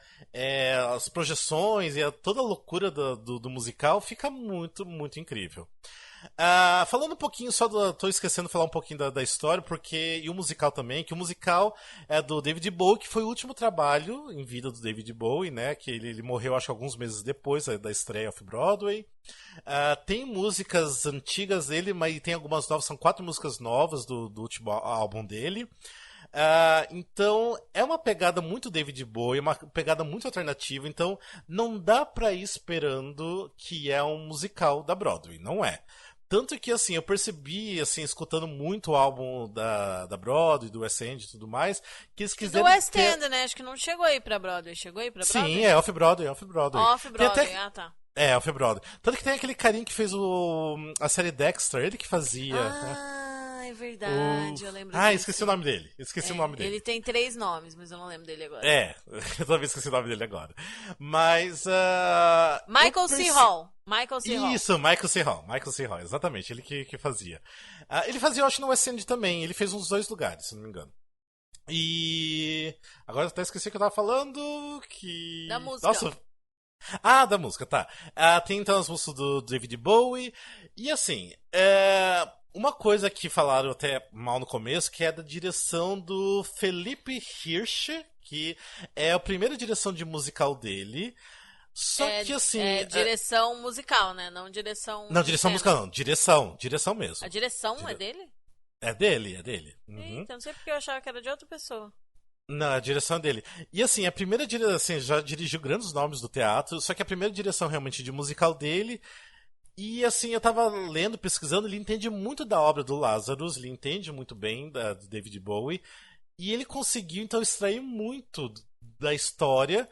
as projeções e toda a loucura do musical, fica muito, muito incrível. Falando um pouquinho só tô esquecendo de falar um pouquinho da história, e o musical também, que o musical é do David Bowie, que foi o último trabalho em vida do David Bowie, né, que ele morreu acho alguns meses depois da estreia off-Broadway. Tem músicas antigas dele, mas tem algumas novas, são 4 músicas novas do último álbum dele. Então é uma pegada muito David Bowie, uma pegada muito alternativa, então não dá pra ir esperando que é um musical da Broadway, não é. Tanto que, assim, eu percebi, assim, escutando muito o álbum da Broadway, do West End e tudo mais, que eles quiseram... Do West End, né? Acho que não chegou aí pra Broadway. Chegou aí pra Broadway? Sim, é Off-Broadway. Off-Broadway, tá. É, Off-Broadway. Tanto que tem aquele carinha que fez a série Dexter, ele que fazia... É verdade, eu lembro esqueci o nome dele. Ele tem 3 nomes, mas eu não lembro dele agora. Eu também esqueci o nome dele agora. Mas. Michael C. Hall. Isso, Michael C. Hall, exatamente, ele que fazia. Ele fazia, eu acho, no West End também. Ele fez uns 2 lugares, se não me engano. E. Agora eu até esqueci o que eu tava falando. Da música. Nossa. Da música, tá. Tem então as músicas do David Bowie. E assim, Uma coisa que falaram até mal no começo, que é da direção do Felipe Hirsch, que é a primeira direção de musical dele. Só que assim. Direção musical, né? Não direção. Não, direção musical não. Direção mesmo. A direção é dele? É dele. Uhum. Eita, não sei porque eu achava que era de outra pessoa. Não, a direção é dele. E assim, a primeira direção, assim, já dirigiu grandes nomes do teatro, só que a primeira direção realmente de musical dele. E assim, eu tava lendo, pesquisando, ele entende muito da obra do Lazarus, ele entende muito bem do David Bowie, e ele conseguiu então extrair muito da história.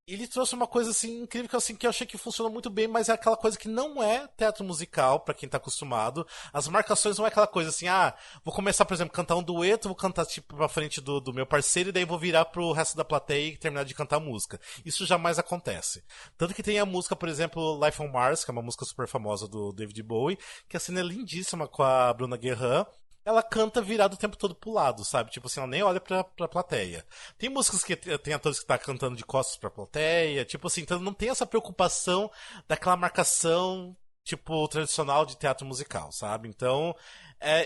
Ele trouxe uma coisa assim incrível que eu achei que funcionou muito bem, mas é aquela coisa que não é teatro musical, pra quem tá acostumado. As marcações não é aquela coisa assim, vou começar, por exemplo, cantar um dueto, vou cantar tipo pra frente do meu parceiro e daí vou virar pro resto da plateia e terminar de cantar a música. Isso jamais acontece. Tanto que tem a música, por exemplo, Life on Mars, que é uma música super famosa do David Bowie, que a cena é lindíssima com a Bruna Guerrin. Ela canta virado o tempo todo pro lado, sabe? Tipo assim, ela nem olha pra plateia. Tem músicas que tem atores que tá cantando de costas pra plateia, tipo assim, então não tem essa preocupação daquela marcação, tipo, tradicional de teatro musical, sabe? Então,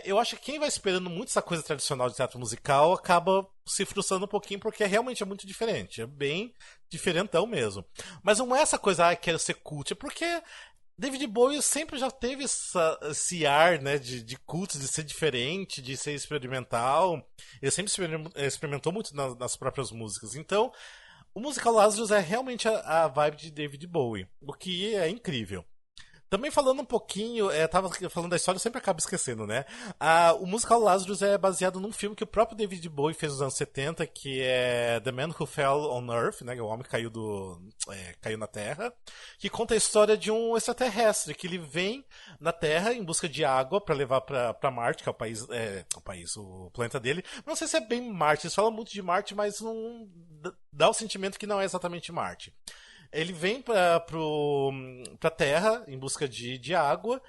eu acho que quem vai esperando muito essa coisa tradicional de teatro musical acaba se frustrando um pouquinho, porque realmente é muito diferente. É bem diferentão mesmo. Mas não é essa coisa, quero ser cult, é porque David Bowie sempre já teve esse ar, né, de culto, de ser diferente, de ser experimental. Ele sempre experimentou muito nas próprias músicas. Então, o musical Lazarus é realmente a vibe de David Bowie, o que é incrível. Também falando um pouquinho, tava falando da história, eu sempre acabo esquecendo, né? O musical Lazarus é baseado num filme que o próprio David Bowie fez nos anos 70, que é The Man Who Fell on Earth, né? O homem que caiu na Terra, que conta a história de um extraterrestre, que ele vem na Terra em busca de água para levar para Marte, que é o planeta dele. Não sei se é bem Marte, eles falam muito de Marte, mas não dá o sentimento que não é exatamente Marte. Ele vem pra Terra em busca de água,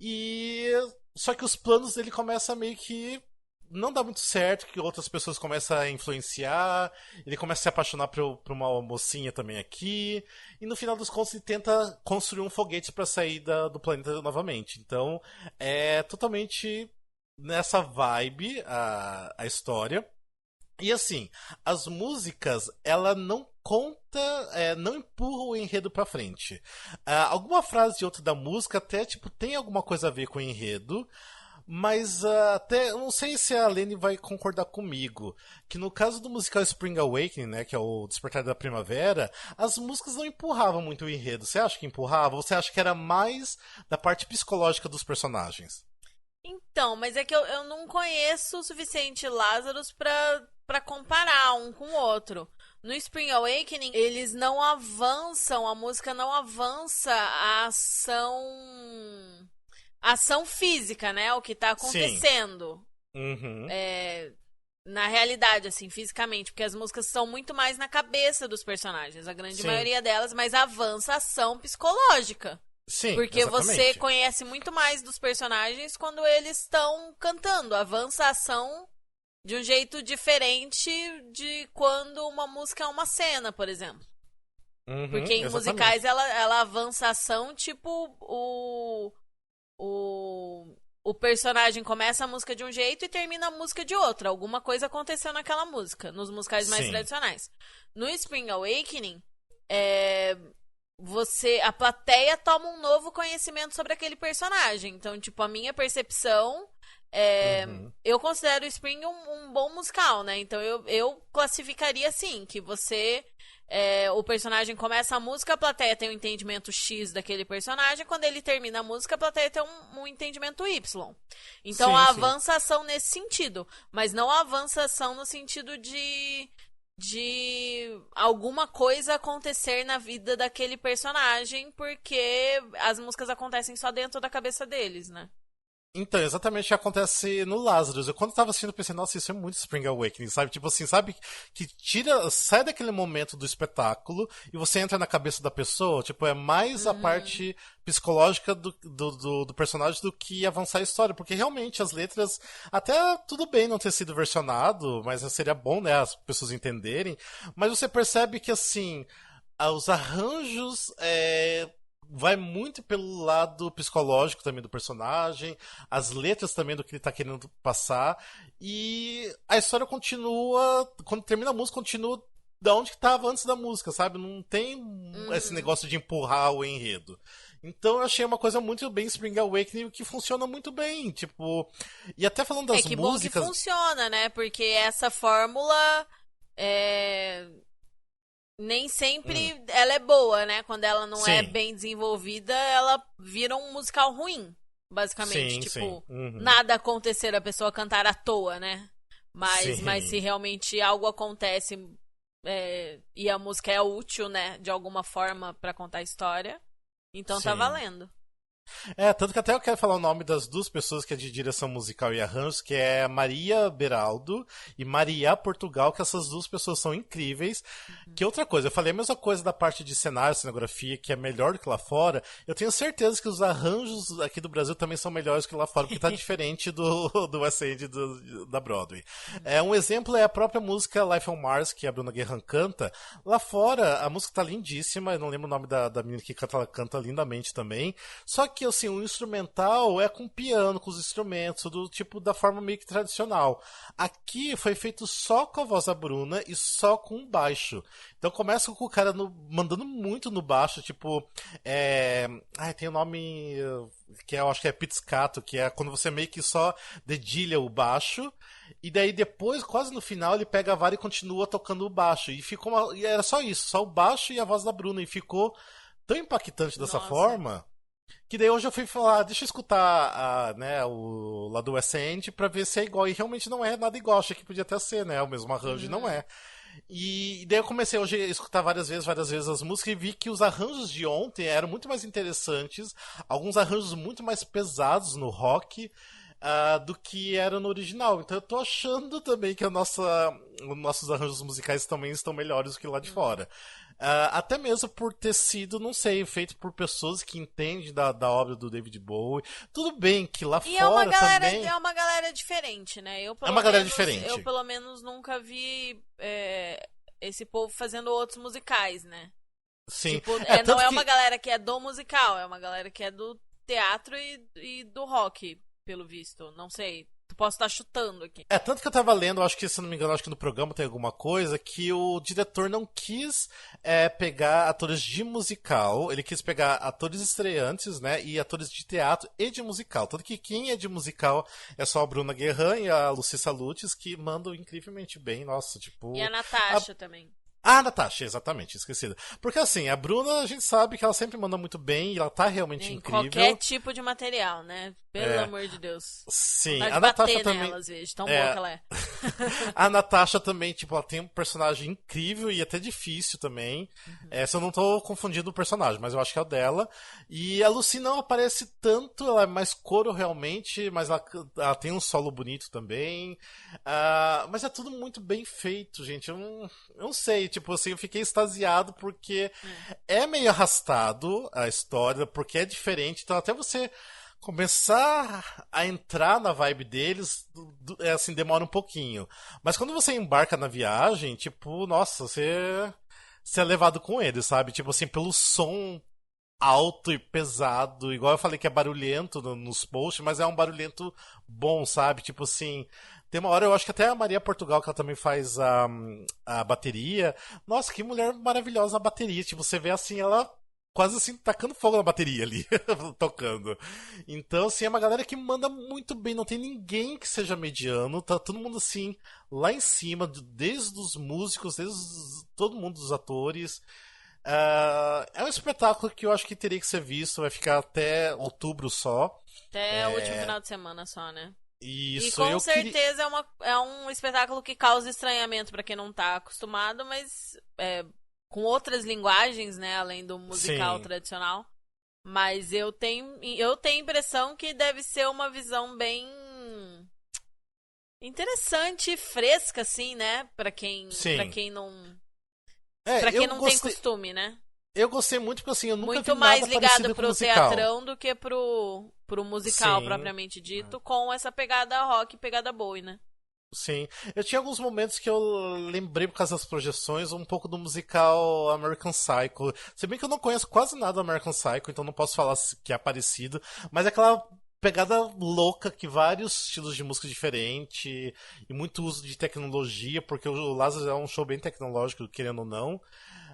e só que os planos dele começam a meio que não dá muito certo, que outras pessoas começam a influenciar, ele começa a se apaixonar por uma mocinha também aqui, e no final dos contos ele tenta construir um foguete para sair do planeta novamente. Então é totalmente nessa vibe a história. E assim, as músicas, ela não não empurra o enredo pra frente. Alguma frase de outra da música até, tipo, tem alguma coisa a ver com o enredo, mas até, eu não sei se a Lene vai concordar comigo, que no caso do musical Spring Awakening, né, que é o Despertar da Primavera, as músicas não empurravam muito o enredo. Você acha que empurrava? Ou você acha que era mais da parte psicológica dos personagens? Então, mas é que eu não conheço o suficiente Lazarus pra comparar um com o outro. No Spring Awakening, eles não avançam, a música não avança a ação física, né? O que tá acontecendo. Uhum. Na realidade, assim, fisicamente, porque as músicas são muito mais na cabeça dos personagens, a grande maioria delas, mas avança a ação psicológica. Sim, porque exatamente. Você conhece muito mais dos personagens quando eles estão cantando. Avança a ação de um jeito diferente de quando uma música é uma cena, por exemplo. Uhum, porque em exatamente. musicais ela avança a ação, tipo, o personagem começa a música de um jeito e termina a música de outro. Alguma coisa aconteceu naquela música, nos musicais mais tradicionais. No Spring Awakening, a plateia toma um novo conhecimento sobre aquele personagem. Então, tipo, a minha percepção eu considero o Spring um bom musical, né? Então eu classificaria assim, que o personagem começa a música, a plateia tem um entendimento X daquele personagem, quando ele termina a música, a plateia tem um entendimento Y. Então a avançação nesse sentido, mas não a avançação no sentido de alguma coisa acontecer na vida daquele personagem, porque as músicas acontecem só dentro da cabeça deles, né? Então, exatamente o que acontece no Lazarus. Eu quando tava assistindo, eu pensei, nossa, isso é muito Spring Awakening, sabe? Tipo assim, sabe? Que sai daquele momento do espetáculo e você entra na cabeça da pessoa. Tipo, é mais a parte psicológica do personagem do que avançar a história. Porque realmente as letras, até tudo bem não ter sido versionado, mas seria bom, né, as pessoas entenderem. Mas você percebe que, assim, os arranjos vai muito pelo lado psicológico também do personagem, as letras também do que ele tá querendo passar, e a história continua, quando termina a música, continua da onde que tava antes da música, sabe? Não tem esse negócio de empurrar o enredo. Então eu achei uma coisa muito bem Spring Awakening, que funciona muito bem, tipo... E até falando das que músicas... bom que funciona, né? Porque essa fórmula nem sempre ela é boa, né? Quando ela não é bem desenvolvida, ela vira um musical ruim, basicamente. Tipo, nada acontecer, a pessoa cantar à toa, né? Mas se realmente algo acontece e a música é útil, né? De alguma forma pra contar a história, então tá valendo. Tanto que até eu quero falar o nome das duas pessoas que é de direção musical e arranjos, que é Maria Beraldo e Maria Portugal, que essas duas pessoas são incríveis. Que outra coisa, eu falei a mesma coisa da parte de cenário, cenografia, que é melhor do que lá fora. Eu tenho certeza que os arranjos aqui do Brasil também são melhores que lá fora, porque tá diferente do West End da Broadway. Um exemplo é a própria música Life on Mars, que a Bruna Guerran canta. Lá fora, a música tá lindíssima, eu não lembro o nome da menina que canta, ela canta lindamente também. Só que assim, o instrumental é com piano, com os instrumentos, do tipo da forma meio que tradicional. Aqui foi feito só com a voz da Bruna e só com o baixo. Então começa com o cara mandando muito no baixo, tipo. Tem o nome que eu acho que é pizzicato, que é quando você meio que só dedilha o baixo. E daí depois, quase no final, ele pega a vara e continua tocando o baixo. E era só isso, só o baixo e a voz da Bruna. E ficou tão impactante dessa forma. Que daí hoje eu fui falar, deixa eu escutar o lá do West End pra ver se é igual. E realmente não é nada igual, achei que podia até ser, né? O mesmo arranjo, e não é. E daí eu comecei hoje a escutar várias vezes as músicas e vi que os arranjos de ontem eram muito mais interessantes, alguns arranjos muito mais pesados no rock do que era no original. Então eu tô achando também que os nossos arranjos musicais também estão melhores do que lá de fora. Até mesmo por ter sido, não sei, feito por pessoas que entendem da obra do David Bowie. Tudo bem que lá e fora também... é uma galera diferente, né? Eu pelo menos nunca vi esse povo fazendo outros musicais, né? Sim. Tipo, não é uma galera que é do musical, é uma galera que é do teatro e do rock, pelo visto. Não sei. Posso estar chutando aqui. Tanto que eu tava lendo, acho que, se não me engano, acho que no programa tem alguma coisa, que o diretor não quis pegar atores de musical, ele quis pegar atores estreantes, né, e atores de teatro e de musical. Tanto que quem é de musical é só a Bruna Guerran e a Lucy Salutes, que mandam incrivelmente bem, nossa, tipo... E a Natasha também. Ah, Natasha, exatamente, esquecida. Porque assim, a Bruna, a gente sabe que ela sempre manda muito bem e ela tá realmente incrível. Qualquer tipo de material, né? Pelo amor de Deus. Sim, a Natasha também. Nela, às vezes, tão boa que ela é. A Natasha também, tipo, ela tem um personagem incrível e até difícil também. Se eu não tô confundindo o personagem, mas eu acho que é o dela. E a Lucy não aparece tanto, ela é mais coro realmente, mas ela tem um solo bonito também. Mas é tudo muito bem feito, gente. Eu não sei. Tipo assim, eu fiquei extasiado porque é meio arrastado a história, porque é diferente. Então até você começar a entrar na vibe deles, assim, demora um pouquinho. Mas quando você embarca na viagem, tipo, nossa, você é levado com eles, sabe? Tipo assim, pelo som alto e pesado, igual eu falei que é barulhento nos posts, mas é um barulhento bom, sabe? Tipo assim... Tem uma hora, eu acho que até a Maria Portugal, que ela também faz a bateria. Nossa, que mulher maravilhosa a bateria. Tipo, você vê assim, ela quase assim, tacando fogo na bateria ali, tocando. Então, assim, é uma galera que manda muito bem. Não tem ninguém que seja mediano. Tá todo mundo, assim, lá em cima, desde os músicos, todo mundo dos atores. É um espetáculo que eu acho que teria que ser visto. Vai ficar até outubro só. Até o último final de semana só, né? Isso, e com certeza é um espetáculo que causa estranhamento pra quem não tá acostumado, mas com outras linguagens, né, além do musical tradicional. Mas eu tenho a impressão que deve ser uma visão bem interessante e fresca, assim, né, pra quem não tem costume, né? Eu gostei muito porque assim, eu nunca muito vi mais nada ligado pro musical. teatrão do que pro musical propriamente dito, com essa pegada rock, pegada Bowie, né? Sim. Eu tinha alguns momentos que eu lembrei, por causa das projeções, um pouco do musical American Psycho. Se bem que eu não conheço quase nada do American Psycho, então não posso falar que é parecido, mas é aquela pegada louca que vários estilos de música diferentes e muito uso de tecnologia, porque o Lazarus é um show bem tecnológico, querendo ou não.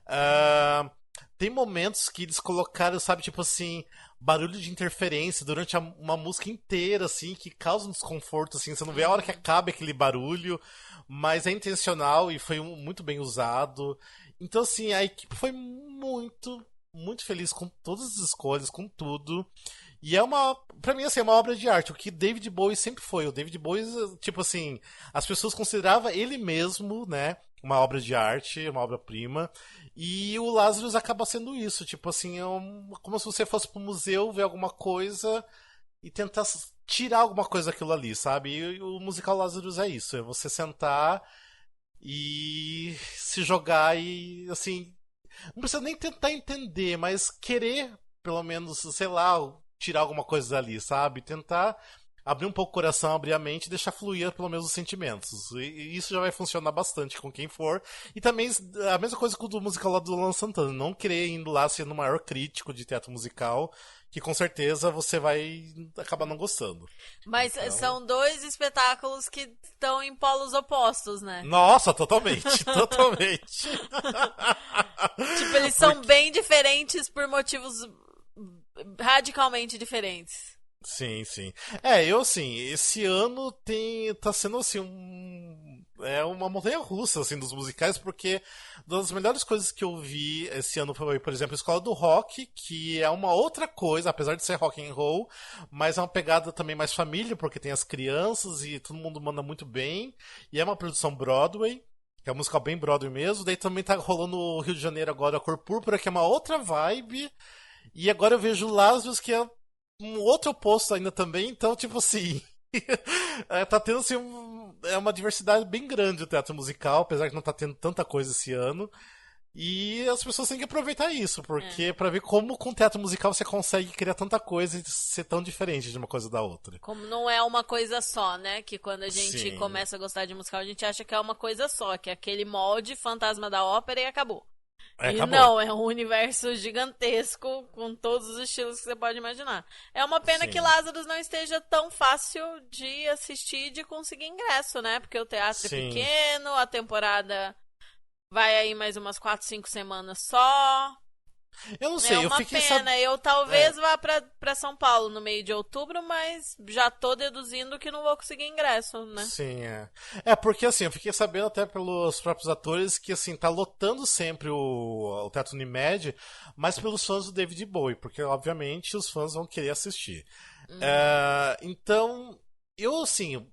Ah, tem momentos que eles colocaram, sabe, tipo assim, barulho de interferência durante uma música inteira, assim, que causa um desconforto, assim, você não vê a hora que acaba aquele barulho, mas é intencional e foi muito bem usado. Então, assim, a equipe foi muito feliz com todas as escolhas, com tudo. E é pra mim, assim, é uma obra de arte, o que David Bowie sempre foi. O David Bowie, tipo assim, as pessoas consideravam ele mesmo, né, uma obra de arte, uma obra-prima. E o Lazarus acaba sendo isso, tipo assim, como se você fosse pro museu ver alguma coisa e tentar tirar alguma coisa daquilo ali, sabe? E o musical Lazarus é isso, é você sentar e se jogar e, assim, não precisa nem tentar entender, mas querer, pelo menos, sei lá, tirar alguma coisa dali, sabe? Tentar abrir um pouco o coração, abrir a mente e deixar fluir pelo menos os sentimentos. E isso já vai funcionar bastante com quem for. E também a mesma coisa com o do musical lá do Luan Santana. Não querer ir lá sendo o maior crítico de teatro musical, que com certeza você vai acabar não gostando. Mas Então... são dois espetáculos que estão em polos opostos, né? Nossa, totalmente, totalmente. Tipo, eles são bem diferentes por motivos radicalmente diferentes. Sim, sim. Eu assim, esse ano tá sendo assim uma montanha-russa assim dos musicais, porque uma das melhores coisas que eu vi esse ano foi, por exemplo, a Escola do Rock, que é uma outra coisa, apesar de ser rock and roll, mas é uma pegada também mais família, porque tem as crianças e todo mundo manda muito bem, e é uma produção Broadway. Que é um musical bem Broadway mesmo. Daí também tá rolando no Rio de Janeiro agora a Cor Púrpura, que é uma outra vibe. E agora eu vejo Lazarus, que é um outro oposto ainda também, então, tipo assim. Tá tendo assim uma diversidade bem grande o teatro musical, apesar de não tá tendo tanta coisa esse ano. E as pessoas têm que aproveitar isso, porque pra ver como com teatro musical você consegue criar tanta coisa e ser tão diferente de uma coisa da outra. Como não é uma coisa só, né? Que quando a gente Sim. começa a gostar de musical, a gente acha que é uma coisa só, que é aquele molde fantasma da ópera e acabou. E Acabou. não, é um universo gigantesco com todos os estilos que você pode imaginar. É uma pena Sim. que Lazarus não esteja tão fácil de assistir e de conseguir ingresso, né? Porque o teatro Sim. é pequeno, a temporada vai aí mais umas 4, 5 semanas só. Eu não sei, É eu uma fiquei pena. Eu talvez vá pra São Paulo no meio de outubro, mas já tô deduzindo que não vou conseguir ingresso, né? Sim, é. Porque assim, eu fiquei sabendo até pelos próprios atores que assim, tá lotando sempre o Teatro Unimed, mas pelos fãs do David Bowie, porque obviamente os fãs vão querer assistir. Então, eu assim,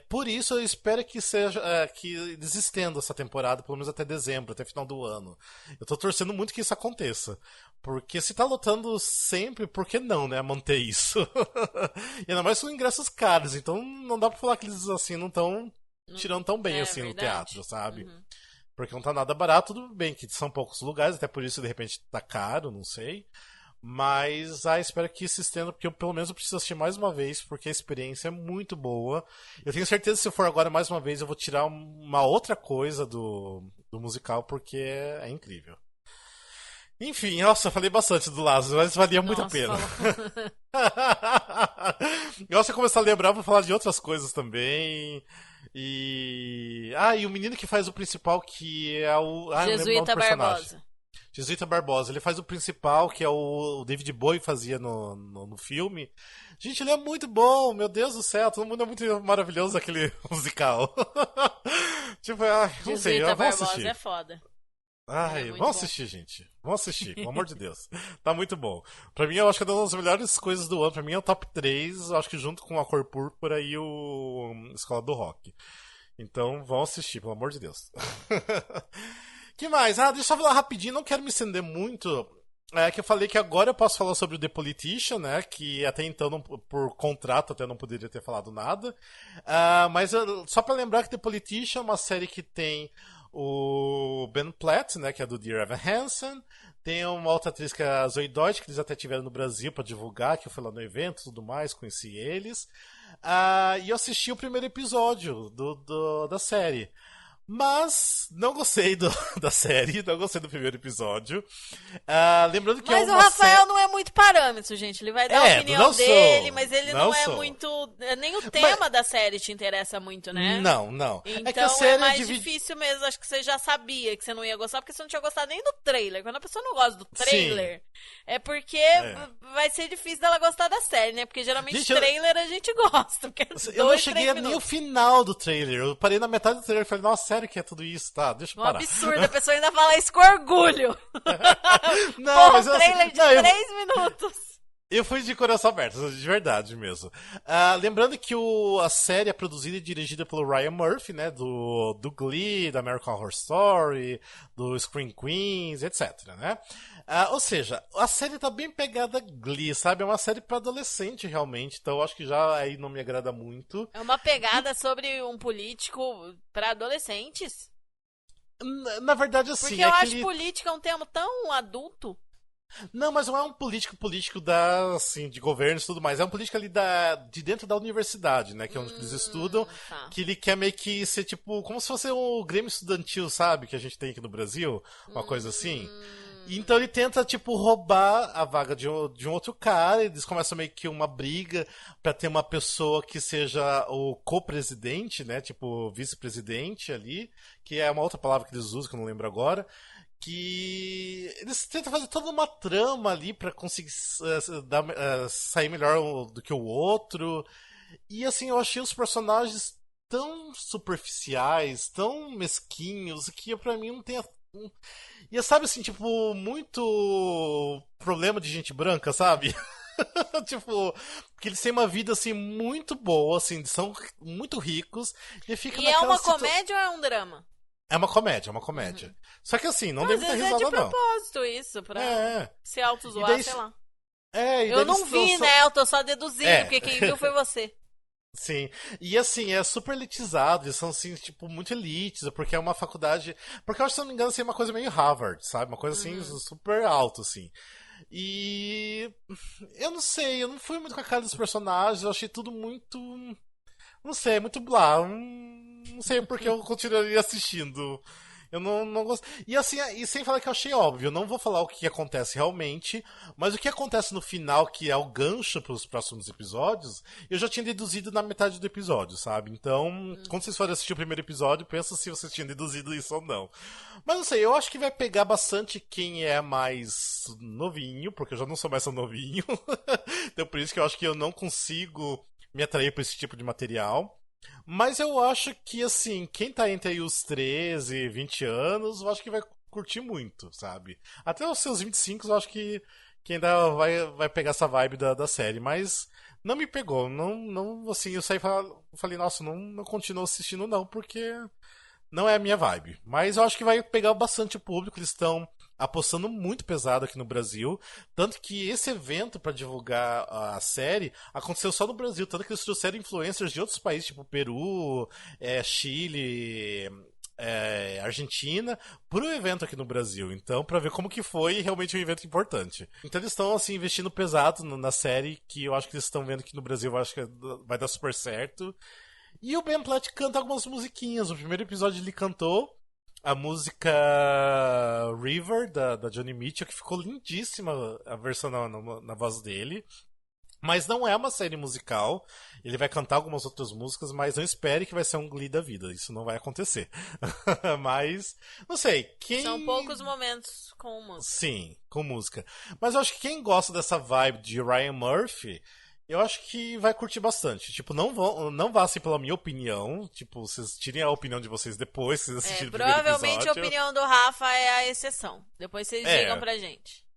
por isso eu espero que seja que eles estendam essa temporada, pelo menos até dezembro, até final do ano. Eu tô torcendo muito que isso aconteça. Porque se tá lotando sempre, por que não, né? Manter isso? E ainda mais com ingressos caros, então não dá pra falar que eles assim não estão tirando tão bem assim no verdade. teatro, sabe? Porque não tá nada barato, tudo bem, que são poucos lugares, até por isso de repente tá caro, não sei. Mas espero que se estenda, porque eu pelo menos eu preciso assistir mais uma vez, porque a experiência é muito boa. Eu tenho certeza que se eu for agora mais uma vez, eu vou tirar uma outra coisa do musical, porque é incrível. Enfim, nossa, eu falei bastante do Lazarus, mas valia muito a pena. Nossa, eu começar a lembrar, vou falar de outras coisas também. E o menino que faz o principal, que é o... Jesuíta Barbosa. Jesuíta Barbosa, ele faz o principal, que é o David Bowie fazia no filme. Gente, ele é muito bom, meu Deus do céu, todo mundo é muito maravilhoso naquele musical. Tipo, não sei, Jesuíta vamos Barbosa assistir. é foda. Vamos assistir, gente. Vamos assistir, pelo amor de Deus. Tá muito bom. Pra mim, eu acho que é uma das melhores coisas do ano. Pra mim é o top 3, eu acho que junto com a Cor Púrpura e o Escola do Rock. Então, vamos assistir, pelo amor de Deus. Que mais? Deixa eu falar rapidinho, não quero me estender muito. Que eu falei que agora eu posso falar sobre o The Politician, né? Que até então, por contrato, até não poderia ter falado nada. Mas só pra lembrar que The Politician é uma série que tem o Ben Platt, né, que é do Dear Evan Hansen. Tem uma outra atriz que é a Zoe Deutsch, que eles até tiveram no Brasil pra divulgar, que eu fui lá no evento e tudo mais, conheci eles. E eu assisti o primeiro episódio da série. Mas não gostei da série, não gostei do primeiro episódio. Lembrando que mas é o uma Rafael não é muito parâmetro, gente. Ele vai dar a opinião dele, mas ele não é muito... Nem o tema da série te interessa muito, né? Não. Então que a série mais difícil mesmo. Acho que você já sabia que você não ia gostar, porque você não tinha gostado nem do trailer. Quando a pessoa não gosta do trailer, é porque vai ser difícil dela gostar da série, né? Porque geralmente trailer a gente gosta. Eu não cheguei nem o final do trailer. Eu parei na metade do trailer e falei, nossa, sério que é tudo isso? Tá, deixa eu parar. Absurdo, a pessoa ainda fala isso com orgulho. Não, mas trailer de 3 minutos. Eu fui de coração aberto, de verdade mesmo. Lembrando que a série é produzida e dirigida pelo Ryan Murphy, né? Do Glee, da American Horror Story, do Scream Queens, etc, né? Ou seja, a série tá bem pegada Glee, sabe? É uma série pra adolescente, realmente. Então eu acho que já aí não me agrada muito. É uma pegada sobre um político pra adolescentes? Na verdade, assim... Porque eu acho política um tema tão adulto. Não, mas não é um político assim, de governo e tudo mais. É um político ali de dentro da universidade, né? Que é onde eles estudam. Tá. Que ele quer meio que ser tipo... Como se fosse o Grêmio Estudantil, sabe? Que a gente tem aqui no Brasil. Uma coisa assim. Então ele tenta, tipo, roubar a vaga de um outro cara. Eles começam meio que uma briga pra ter uma pessoa que seja o co-presidente, né? Tipo, vice-presidente ali. Que é uma outra palavra que eles usam, que eu não lembro agora. Que eles tentam fazer toda uma trama ali pra conseguir sair melhor do que o outro. E assim, eu achei os personagens tão superficiais, tão mesquinhos, que pra mim não tem... E sabe assim, tipo, muito problema de gente branca, sabe? Tipo, que eles têm uma vida assim muito boa, assim, são muito ricos. E é uma comédia ou é um drama? É uma comédia, é uma comédia. Só que assim, não dei muita risada, não. Às vezes é não. de propósito isso, pra se auto-zoar, sei lá. Eu não vi, né? Eu tô só deduzindo, porque quem viu foi você. Sim, e assim, é super elitizado, eles são assim, tipo, muito elites, porque é uma faculdade... Porque eu acho, se não me engano, assim, é uma coisa meio Harvard, sabe? Uma coisa assim, super alto, assim. E... eu não sei, eu não fui muito com a cara dos personagens, eu achei tudo muito... Não sei, muito blá. Não sei porque eu continuaria assistindo. Eu não gosto. E assim, e sem falar que eu achei óbvio, eu não vou falar o que acontece realmente, mas o que acontece no final, que é o gancho pros próximos episódios, eu já tinha deduzido na metade do episódio, sabe? Então, quando vocês forem assistir o primeiro episódio, pensa se vocês tinham deduzido isso ou não. Mas não sei, eu acho que vai pegar bastante quem é mais novinho, porque eu já não sou mais tão novinho. Então por isso que eu acho que eu não consigo me atrair por esse tipo de material. Mas eu acho que, assim, quem tá entre aí os 13 e 20 anos, eu acho que vai curtir muito, sabe? Até os seus 25, eu acho que ainda vai pegar essa vibe da série. Mas não me pegou. Não assim, eu saí e falei, nossa, não continuo assistindo não, porque não é a minha vibe. Mas eu acho que vai pegar bastante o público, eles estão apostando muito pesado aqui no Brasil, tanto que esse evento para divulgar a série aconteceu só no Brasil, tanto que eles trouxeram influencers de outros países, tipo Peru, Chile, Argentina, pro evento aqui no Brasil. Então, para ver como que foi realmente um evento importante. Então eles estão assim investindo pesado na série, que eu acho que eles estão vendo que no Brasil eu acho que vai dar super certo. E o Ben Platt canta algumas musiquinhas. No primeiro episódio ele cantou a música River, da Johnny Mitchell, que ficou lindíssima a versão na voz dele. Mas não é uma série musical. Ele vai cantar algumas outras músicas, mas não espere que vai ser um Glee da vida. Isso não vai acontecer. Mas, não sei. São poucos momentos com música. Sim, com música. Mas eu acho que quem gosta dessa vibe de Ryan Murphy, eu acho que vai curtir bastante. Tipo, não vá assim pela minha opinião. Tipo, vocês tirem a opinião de vocês depois, vocês assistirem o primeiro episódio. Provavelmente a opinião do Rafa é a exceção. Depois vocês digam pra gente.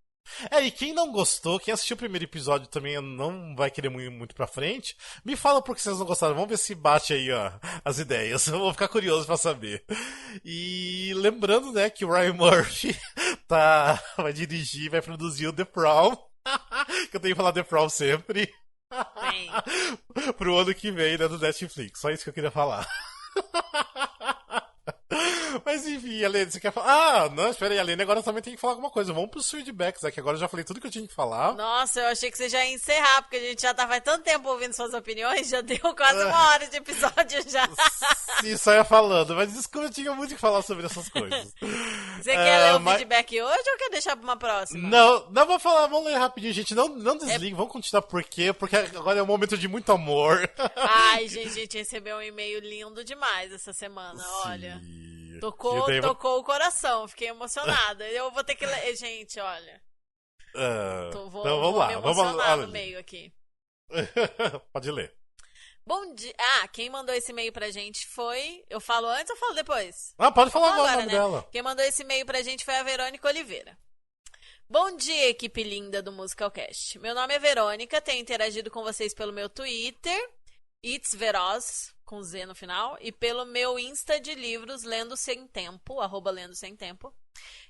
E quem não gostou, quem assistiu o primeiro episódio também não vai querer muito pra frente, me fala por que vocês não gostaram. Vamos ver se bate aí, ó, as ideias. Eu vou ficar curioso pra saber. E lembrando, né, que o Ryan Murphy vai dirigir, vai produzir o The Prom. Que eu tenho que falar The Prom sempre. Pro ano que vem, né, do Netflix. Só isso que eu queria falar. Mas enfim, Alene, você quer falar? Ah, não, espera aí, Alene, agora também tem que falar alguma coisa. Vamos pros feedbacks, que agora eu já falei tudo que eu tinha que falar. Nossa, eu achei que você já ia encerrar, porque a gente já tá faz tanto tempo ouvindo suas opiniões, já deu quase 1 hora de episódio já. Sim, só ia falando, mas desculpa, eu tinha muito que falar sobre essas coisas. Você quer ler o feedback hoje ou quer deixar pra uma próxima? Não, vou falar, vamos ler rapidinho, gente. Não desligue, vamos continuar por quê? Porque agora é um momento de muito amor. Ai, gente, a gente recebeu um e-mail lindo demais essa semana, Sim. olha. Tocou o coração, fiquei emocionada. Eu vou ter que ler. Gente, olha. Então vamos vou lá. me emocionar no meio aqui. Pode ler. Bom dia. Ah, quem mandou esse e-mail pra gente foi. Eu falo antes ou falo depois? Ah, pode falar agora, o nome né? dela. Quem mandou esse e-mail pra gente foi a Verônica Oliveira. Bom dia, equipe linda do Musicalcast. Meu nome é Verônica, tenho interagido com vocês pelo meu Twitter, It's Veroz, com Z no final, e pelo meu Insta de livros, Lendo Sem Tempo, @Lendo Sem Tempo.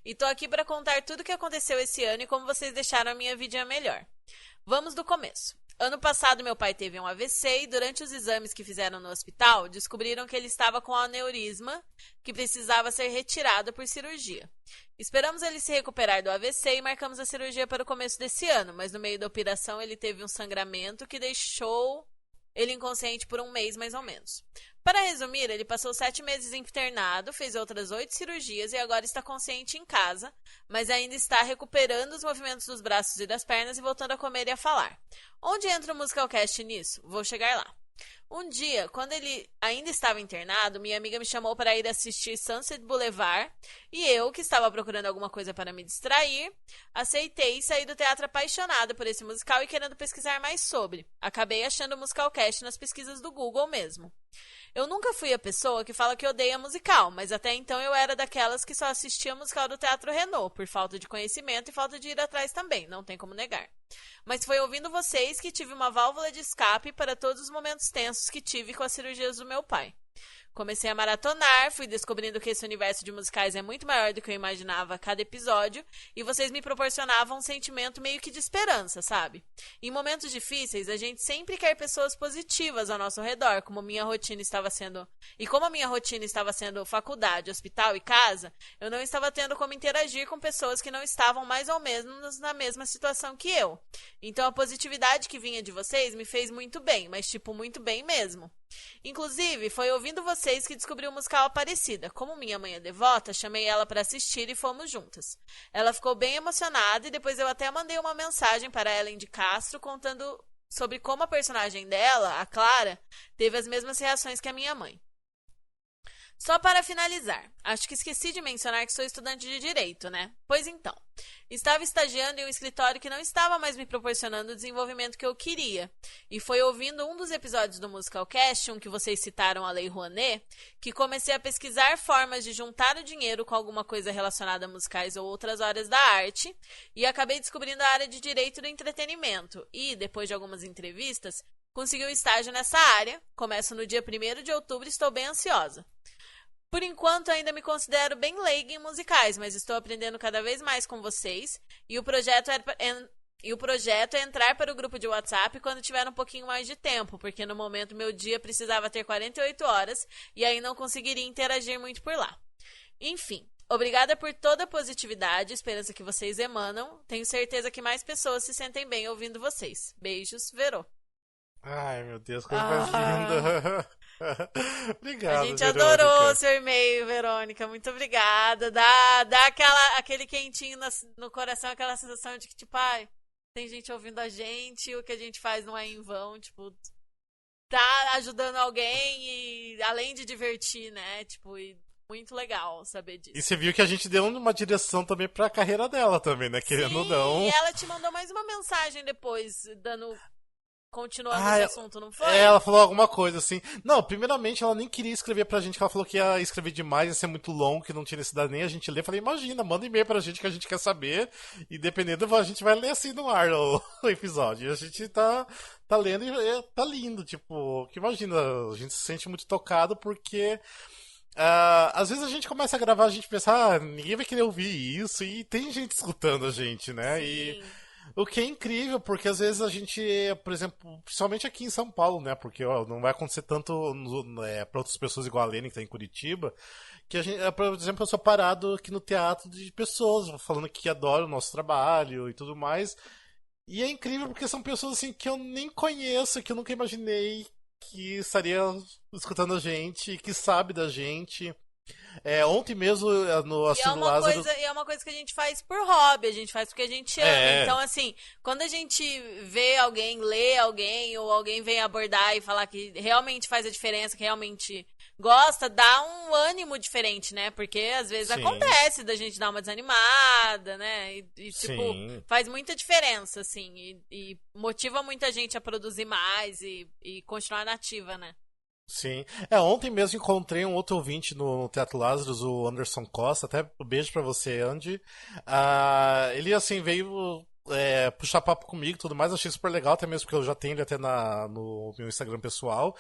E tô aqui pra contar tudo o que aconteceu esse ano e como vocês deixaram a minha vida melhor. Vamos do começo. Ano passado, meu pai teve um AVC e durante os exames que fizeram no hospital, descobriram que ele estava com aneurisma que precisava ser retirado por cirurgia. Esperamos ele se recuperar do AVC e marcamos a cirurgia para o começo desse ano, mas no meio da operação ele teve um sangramento que deixou ele inconsciente por 1 mês, mais ou menos. Para resumir, ele passou 7 meses internado, fez outras 8 cirurgias e agora está consciente em casa, mas ainda está recuperando os movimentos dos braços e das pernas e voltando a comer e a falar. Onde entra o Musicalcast nisso? Vou chegar lá. Um dia, quando ele ainda estava internado, minha amiga me chamou para ir assistir Sunset Boulevard e eu, que estava procurando alguma coisa para me distrair, aceitei e saí do teatro apaixonada por esse musical e querendo pesquisar mais sobre. Acabei achando o Musicalcast nas pesquisas do Google mesmo. Eu nunca fui a pessoa que fala que odeia musical, mas até então eu era daquelas que só assistia musical do Teatro Renault, por falta de conhecimento e falta de ir atrás também, não tem como negar. Mas foi ouvindo vocês que tive uma válvula de escape para todos os momentos tensos que tive com as cirurgias do meu pai. Comecei a maratonar, fui descobrindo que esse universo de musicais é muito maior do que eu imaginava a cada episódio, e vocês me proporcionavam um sentimento meio que de esperança, sabe? Em momentos difíceis, a gente sempre quer pessoas positivas ao nosso redor, como a minha rotina estava sendo faculdade, hospital e casa, eu não estava tendo como interagir com pessoas que não estavam mais ou menos na mesma situação que eu. Então a positividade que vinha de vocês me fez muito bem, mas tipo, muito bem mesmo. Inclusive, foi ouvindo vocês que descobri o musical Aparecida. Como minha mãe é devota, chamei ela para assistir e fomos juntas. Ela ficou bem emocionada e depois eu até mandei uma mensagem para a Ellen de Castro contando sobre como a personagem dela, a Clara, teve as mesmas reações que a minha mãe. Só para finalizar, acho que esqueci de mencionar que sou estudante de Direito, né? Pois então, estava estagiando em um escritório que não estava mais me proporcionando o desenvolvimento que eu queria. E foi ouvindo um dos episódios do Musicalcast, um que vocês citaram a Lei Rouanet, que comecei a pesquisar formas de juntar o dinheiro com alguma coisa relacionada a musicais ou outras áreas da arte, e acabei descobrindo a área de Direito do Entretenimento. E, depois de algumas entrevistas, consegui um estágio nessa área. Começo no dia 1º de outubro e estou bem ansiosa. Por enquanto, ainda me considero bem leiga em musicais, mas estou aprendendo cada vez mais com vocês. E o projeto é entrar para o grupo de WhatsApp quando tiver um pouquinho mais de tempo, porque no momento meu dia precisava ter 48 horas e aí não conseguiria interagir muito por lá. Enfim, obrigada por toda a positividade e esperança que vocês emanam. Tenho certeza que mais pessoas se sentem bem ouvindo vocês. Beijos, Verô. Ai, meu Deus, coisa mais linda. Obrigado, A gente Verônica. adorou seu e-mail, Verônica. Muito obrigada. Dá aquele quentinho no coração, aquela sensação de que, tipo, ai, tem gente ouvindo a gente, o que a gente faz não é em vão, tipo, tá ajudando alguém e além de divertir, né? Tipo, e muito legal saber disso. E você viu que a gente deu uma direção também pra carreira dela também, né? Querendo ou não. E ela te mandou mais uma mensagem depois, continuando esse assunto, não foi? Ela falou alguma coisa assim. Não, primeiramente ela nem queria escrever pra gente, que ela falou que ia escrever demais, ia ser muito longo, que não tinha necessidade nem a gente ler. Eu falei, imagina, manda e-mail pra gente que a gente quer saber. E dependendo, a gente vai ler assim no ar o episódio. E a gente tá lendo e tá lindo, tipo, que imagina, a gente se sente muito tocado porque. Às vezes a gente começa a gravar, a gente pensa, ninguém vai querer ouvir isso, e tem gente escutando a gente, né? Sim. O que é incrível, porque às vezes a gente, por exemplo, principalmente aqui em São Paulo, né? Porque ó, não vai acontecer tanto para outras pessoas igual a Lene, que tá em Curitiba, que a gente, por exemplo, eu sou parado aqui no teatro de pessoas falando que adoram o nosso trabalho e tudo mais. E é incrível porque são pessoas assim que eu nem conheço, que eu nunca imaginei que estaria escutando a gente, que sabe da gente. Ontem mesmo, no Assunto Lázaro. E é uma coisa que a gente faz por hobby, a gente faz porque a gente ama. Então, assim, quando a gente vê alguém, lê alguém, ou alguém vem abordar e falar que realmente faz a diferença, que realmente gosta, dá um ânimo diferente, né? Porque às vezes acontece da gente dar uma desanimada, né? Tipo, faz muita diferença, assim. E motiva muita gente a produzir mais e continuar nativa, né? Sim. Ontem mesmo encontrei um outro ouvinte no Teatro Lázaro, o Anderson Costa. Até um beijo pra você, Andy. Ele, assim, veio puxar papo comigo e tudo mais. Achei super legal, até mesmo porque eu já tenho ele até no meu Instagram pessoal.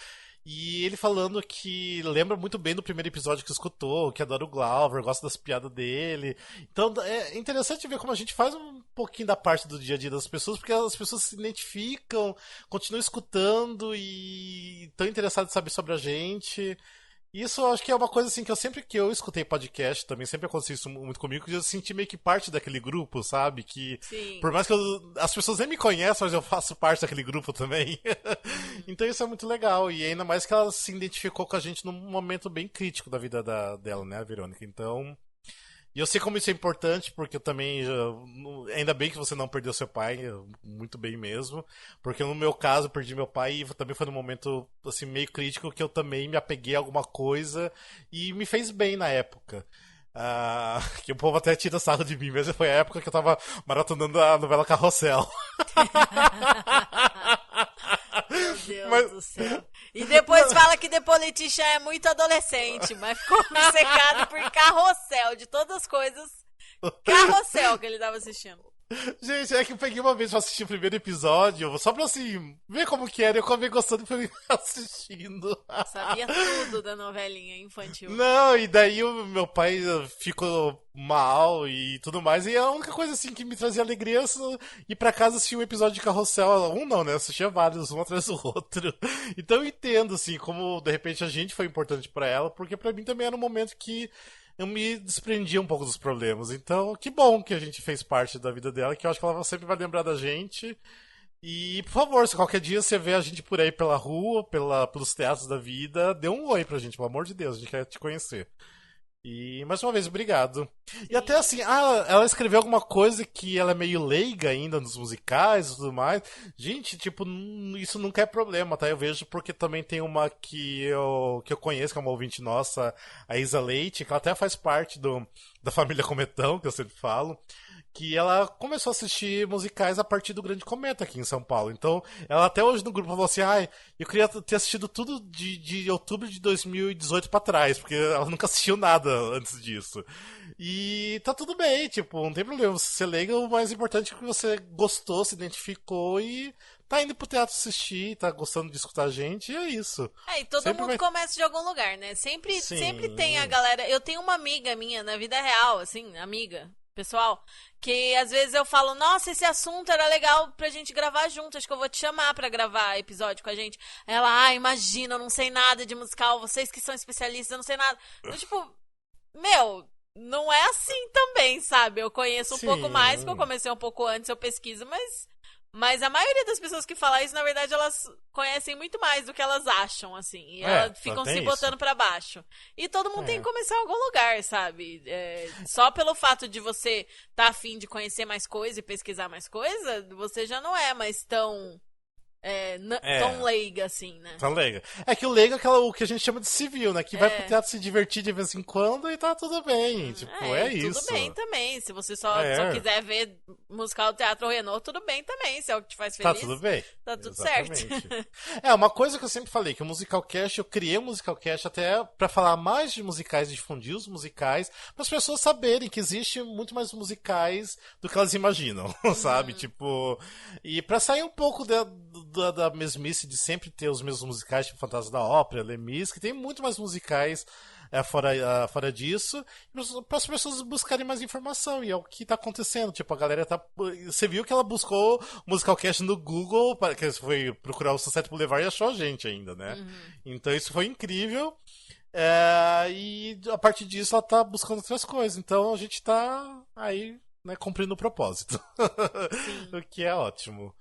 E ele falando que lembra muito bem do primeiro episódio que escutou, que adora o Glauber, gosta das piadas dele. Então é interessante ver como a gente faz um pouquinho da parte do dia a dia das pessoas, porque as pessoas se identificam, continuam escutando e estão interessadas em saber sobre a gente. Isso eu acho que é uma coisa assim que eu sempre que eu escutei podcast, também sempre aconteceu isso muito comigo, que eu senti meio que parte daquele grupo, sabe? Que por mais que as pessoas nem me conheçam, mas eu faço parte daquele grupo também. Então isso é muito legal. E ainda mais que ela se identificou com a gente num momento bem crítico da vida dela, né, a Verônica? Então. E eu sei como isso é importante, porque eu também ainda bem que você não perdeu seu pai, muito bem mesmo. Porque no meu caso, eu perdi meu pai e também foi num momento assim, meio crítico que eu também me apeguei a alguma coisa e me fez bem na época. Que o povo até tira sarro de mim, mas foi a época que eu tava maratonando a novela Carrossel. Meu Deus do céu. E depois fala que The Politician é muito adolescente, mas ficou obcecado por Carrossel, de todas as coisas. Carrossel que ele tava assistindo. Gente, é que eu peguei uma vez pra assistir o primeiro episódio, só pra assim, ver como que era, eu acabei gostando e fui assistindo. Sabia tudo da novelinha infantil. Não, e daí o meu pai ficou mal e tudo mais, e a única coisa assim que me trazia alegria é ir pra casa assistir um episódio de Carrossel, não, né, eu assistia vários, um atrás do outro. Então eu entendo, assim, como de repente a gente foi importante pra ela, porque pra mim também era um momento que eu me desprendi um pouco dos problemas. Então, que bom que a gente fez parte da vida dela, que eu acho que ela sempre vai lembrar da gente. E, por favor, se qualquer dia você vê a gente por aí pela rua, pelos teatros da vida, dê um oi pra gente, pelo amor de Deus, a gente quer te conhecer. E, mais uma vez, obrigado. Sim. E até assim, ela escreveu alguma coisa que ela é meio leiga ainda nos musicais e tudo mais. Gente, tipo, isso nunca é problema, tá? Eu vejo porque também tem uma que eu conheço, que é uma ouvinte nossa, a Isa Leite, que ela até faz parte da família Cometão, que eu sempre falo. Que ela começou a assistir musicais a partir do Grande Cometa aqui em São Paulo. Então, ela até hoje no grupo falou assim, eu queria ter assistido tudo de outubro de 2018 pra trás, porque ela nunca assistiu nada antes disso. E tá tudo bem, tipo, não tem problema você ser legal, o mais importante é que você gostou, se identificou e tá indo pro teatro assistir, tá gostando de escutar a gente, e é isso. E todo sempre mundo começa de algum lugar, né? Sempre tem a galera... Eu tenho uma amiga minha na vida real, assim, amiga... Pessoal, que às vezes eu falo, nossa, esse assunto era legal pra gente gravar junto, acho que eu vou te chamar pra gravar episódio com a gente. Ela, imagina, eu não sei nada de musical, vocês que são especialistas, eu não sei nada. Eu, tipo, não é assim também, sabe? Eu conheço um pouco mais, porque eu comecei um pouco antes, eu pesquiso, mas a maioria das pessoas que falam isso, na verdade, elas conhecem muito mais do que elas acham, assim. E elas ficam se botando pra baixo. E todo mundo tem que começar em algum lugar, sabe? Só pelo fato de você tá afim de conhecer mais coisa e pesquisar mais coisa, você já não é mais tão tão leiga assim, né? Tão leiga. É que o leiga é o que a gente chama de civil, né? Que vai pro teatro se divertir de vez em quando e tá tudo bem. Tipo, isso. Tudo bem também. Se você só quiser ver musical do Teatro Renault, tudo bem também. Se é o que te faz feliz. Tá tudo bem. Tá tudo certo. Uma coisa que eu sempre falei, que o Musicalcast, eu criei o Musicalcast até pra falar mais de musicais, difundir os musicais, para as pessoas saberem que existe muito mais musicais do que elas imaginam, sabe? Tipo, e pra sair um pouco da mesmice de sempre ter os mesmos musicais, tipo Fantasma da Ópera, Lemis, que tem muito mais musicais fora disso, para as pessoas buscarem mais informação, e é o que tá acontecendo. Tipo, a galera tá. Você viu que ela buscou o Musicalcast no Google, que foi procurar o Sunset Boulevard e achou a gente ainda, né? Então isso foi incrível. E a partir disso ela tá buscando outras coisas. Então a gente tá aí, né, cumprindo o propósito. O que é ótimo.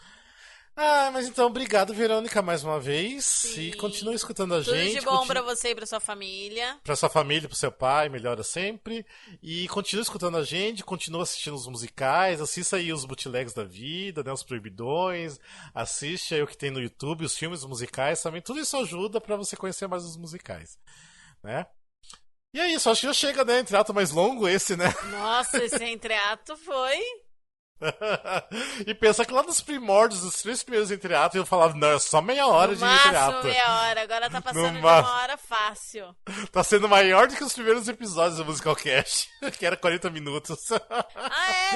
Mas então, obrigado, Verônica, mais uma vez. Sim. E continue escutando a gente. Tudo de bom pra você e pra sua família. Pra sua família, pro seu pai, melhora sempre. E continue escutando a gente, continue assistindo os musicais, assista aí os bootlegs da vida, né, os proibidões, assiste aí o que tem no YouTube, os filmes musicais também. Tudo isso ajuda pra você conhecer mais os musicais, né? E é isso, acho que já chega, né? Entreato mais longo esse, né? Nossa, esse entreato foi... E pensa que lá nos primórdios, dos 3 primeiros entreatos, eu falava, não, é só meia hora de entreato. No meia hora, agora tá passando de uma hora fácil. Tá sendo maior do que os primeiros episódios do Musicalcast, que era 40 minutos.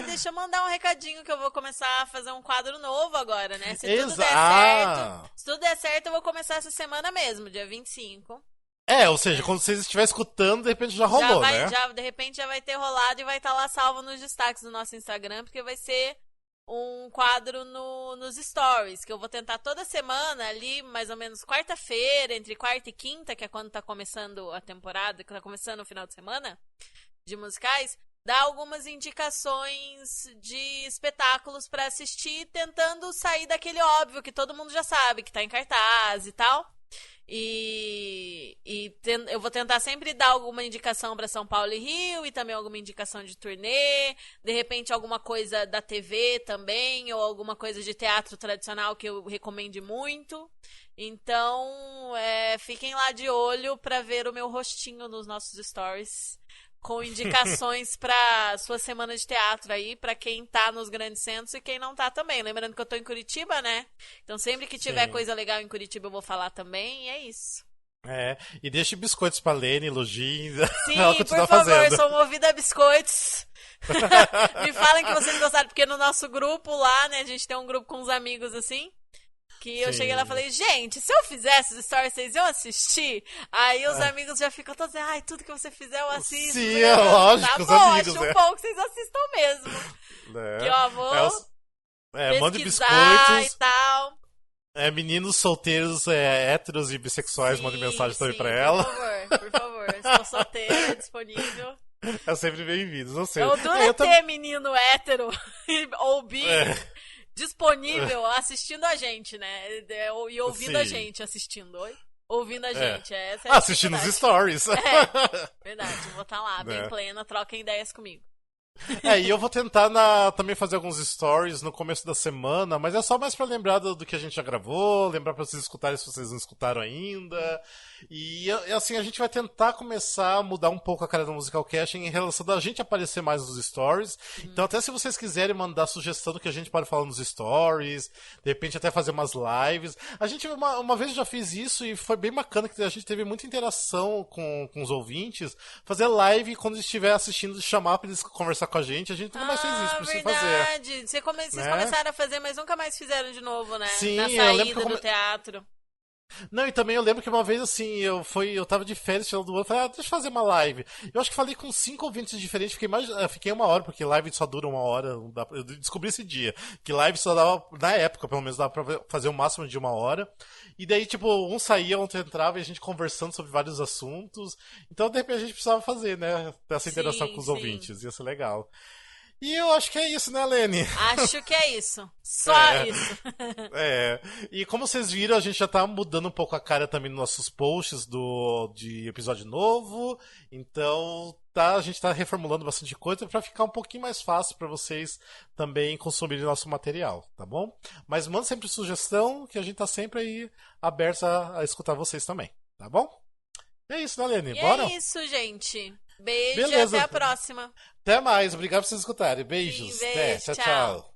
Deixa eu mandar um recadinho que eu vou começar a fazer um quadro novo agora, né? Se tudo der certo, eu vou começar essa semana mesmo, dia 25. Ou seja, quando vocês estiverem escutando, de repente já rolou, né? De repente já vai ter rolado e vai estar lá salvo nos destaques do nosso Instagram, porque vai ser um quadro nos stories, que eu vou tentar toda semana ali, mais ou menos quarta-feira, entre quarta e quinta, que é quando tá começando a temporada, que tá começando o final de semana de musicais, dar algumas indicações de espetáculos pra assistir, tentando sair daquele óbvio que todo mundo já sabe, que tá em cartaz e tal. Eu vou tentar sempre dar alguma indicação para São Paulo e Rio, e também alguma indicação de turnê, de repente alguma coisa da TV também, ou alguma coisa de teatro tradicional que eu recomende muito. Então, fiquem lá de olho para ver o meu rostinho nos nossos stories, com indicações pra sua semana de teatro aí, pra quem tá nos grandes centros e quem não tá também. Lembrando que eu tô em Curitiba, né? Então sempre que tiver coisa legal em Curitiba eu vou falar também, e é isso. E deixe biscoitos pra Lene, elogiem. Sim, por favor, fazendo. Sou movida a biscoitos. Me falem que vocês gostaram, porque no nosso grupo lá, né, a gente tem um grupo com uns amigos assim, que eu cheguei lá e falei, gente, se eu fizesse os stories, vocês iam assistir? Aí os amigos já ficam todos dizendo, tudo que você fizer eu assisto. Sim, é lógico, tá os bom, amigos. Acho bom que vocês assistam mesmo. Que ó, vou mande pesquisar biscoitos e tal. Meninos solteiros, héteros e bissexuais, mandem mensagem também pra ela. Por favor. Estou solteira, disponível. É sempre bem-vindos, não sei. O duro é ter menino hétero ou bi disponível assistindo a gente, né? E ouvindo a gente assistindo. Ouvindo a gente. Essa é a assistindo os stories. Verdade. Vou estar lá, bem plena, troquem ideias comigo. E eu vou tentar também fazer alguns stories no começo da semana, mas é só mais pra lembrar do que a gente já gravou, lembrar pra vocês escutarem se vocês não escutaram ainda. E assim, a gente vai tentar começar a mudar um pouco a cara do Musicalcast em relação da gente aparecer mais nos stories. Então até se vocês quiserem mandar sugestão do que a gente pode falar nos stories, de repente até fazer umas lives. A gente uma vez já fez isso e foi bem bacana, que a gente teve muita interação com os ouvintes. Fazer live quando estiver assistindo, chamar pra eles conversar com a gente nunca mais fez isso, precisa fazer. Vocês começaram a fazer, mas nunca mais fizeram de novo, né? Sim, na saída do teatro. Não, e também eu lembro que uma vez assim, eu tava de férias final do ano, falei, deixa eu fazer uma live. Eu acho que falei com 5 ouvintes diferentes, fiquei 1 hora, porque live só dura 1 hora. Eu descobri esse dia, que live só dava, na época, pelo menos, dava pra fazer o máximo de 1 hora. E daí, tipo, um saía, outro entrava e a gente conversando sobre vários assuntos. Então, de repente, a gente precisava fazer, né? Essa interação com os ouvintes, ia ser legal. E eu acho que é isso, né, Lene? Acho que é isso. Só isso. E como vocês viram, a gente já tá mudando um pouco a cara também nos nossos posts de episódio novo. Então, a gente tá reformulando bastante coisa pra ficar um pouquinho mais fácil pra vocês também consumirem nosso material, tá bom? Mas manda sempre sugestão, que a gente tá sempre aí aberto a escutar vocês também, tá bom? É isso, né, Lene? Bora? É isso, gente. Beijo Beleza. E até a próxima. Até mais. Obrigado por vocês escutarem. Beijos. Sim, beijo, Até. Tchau.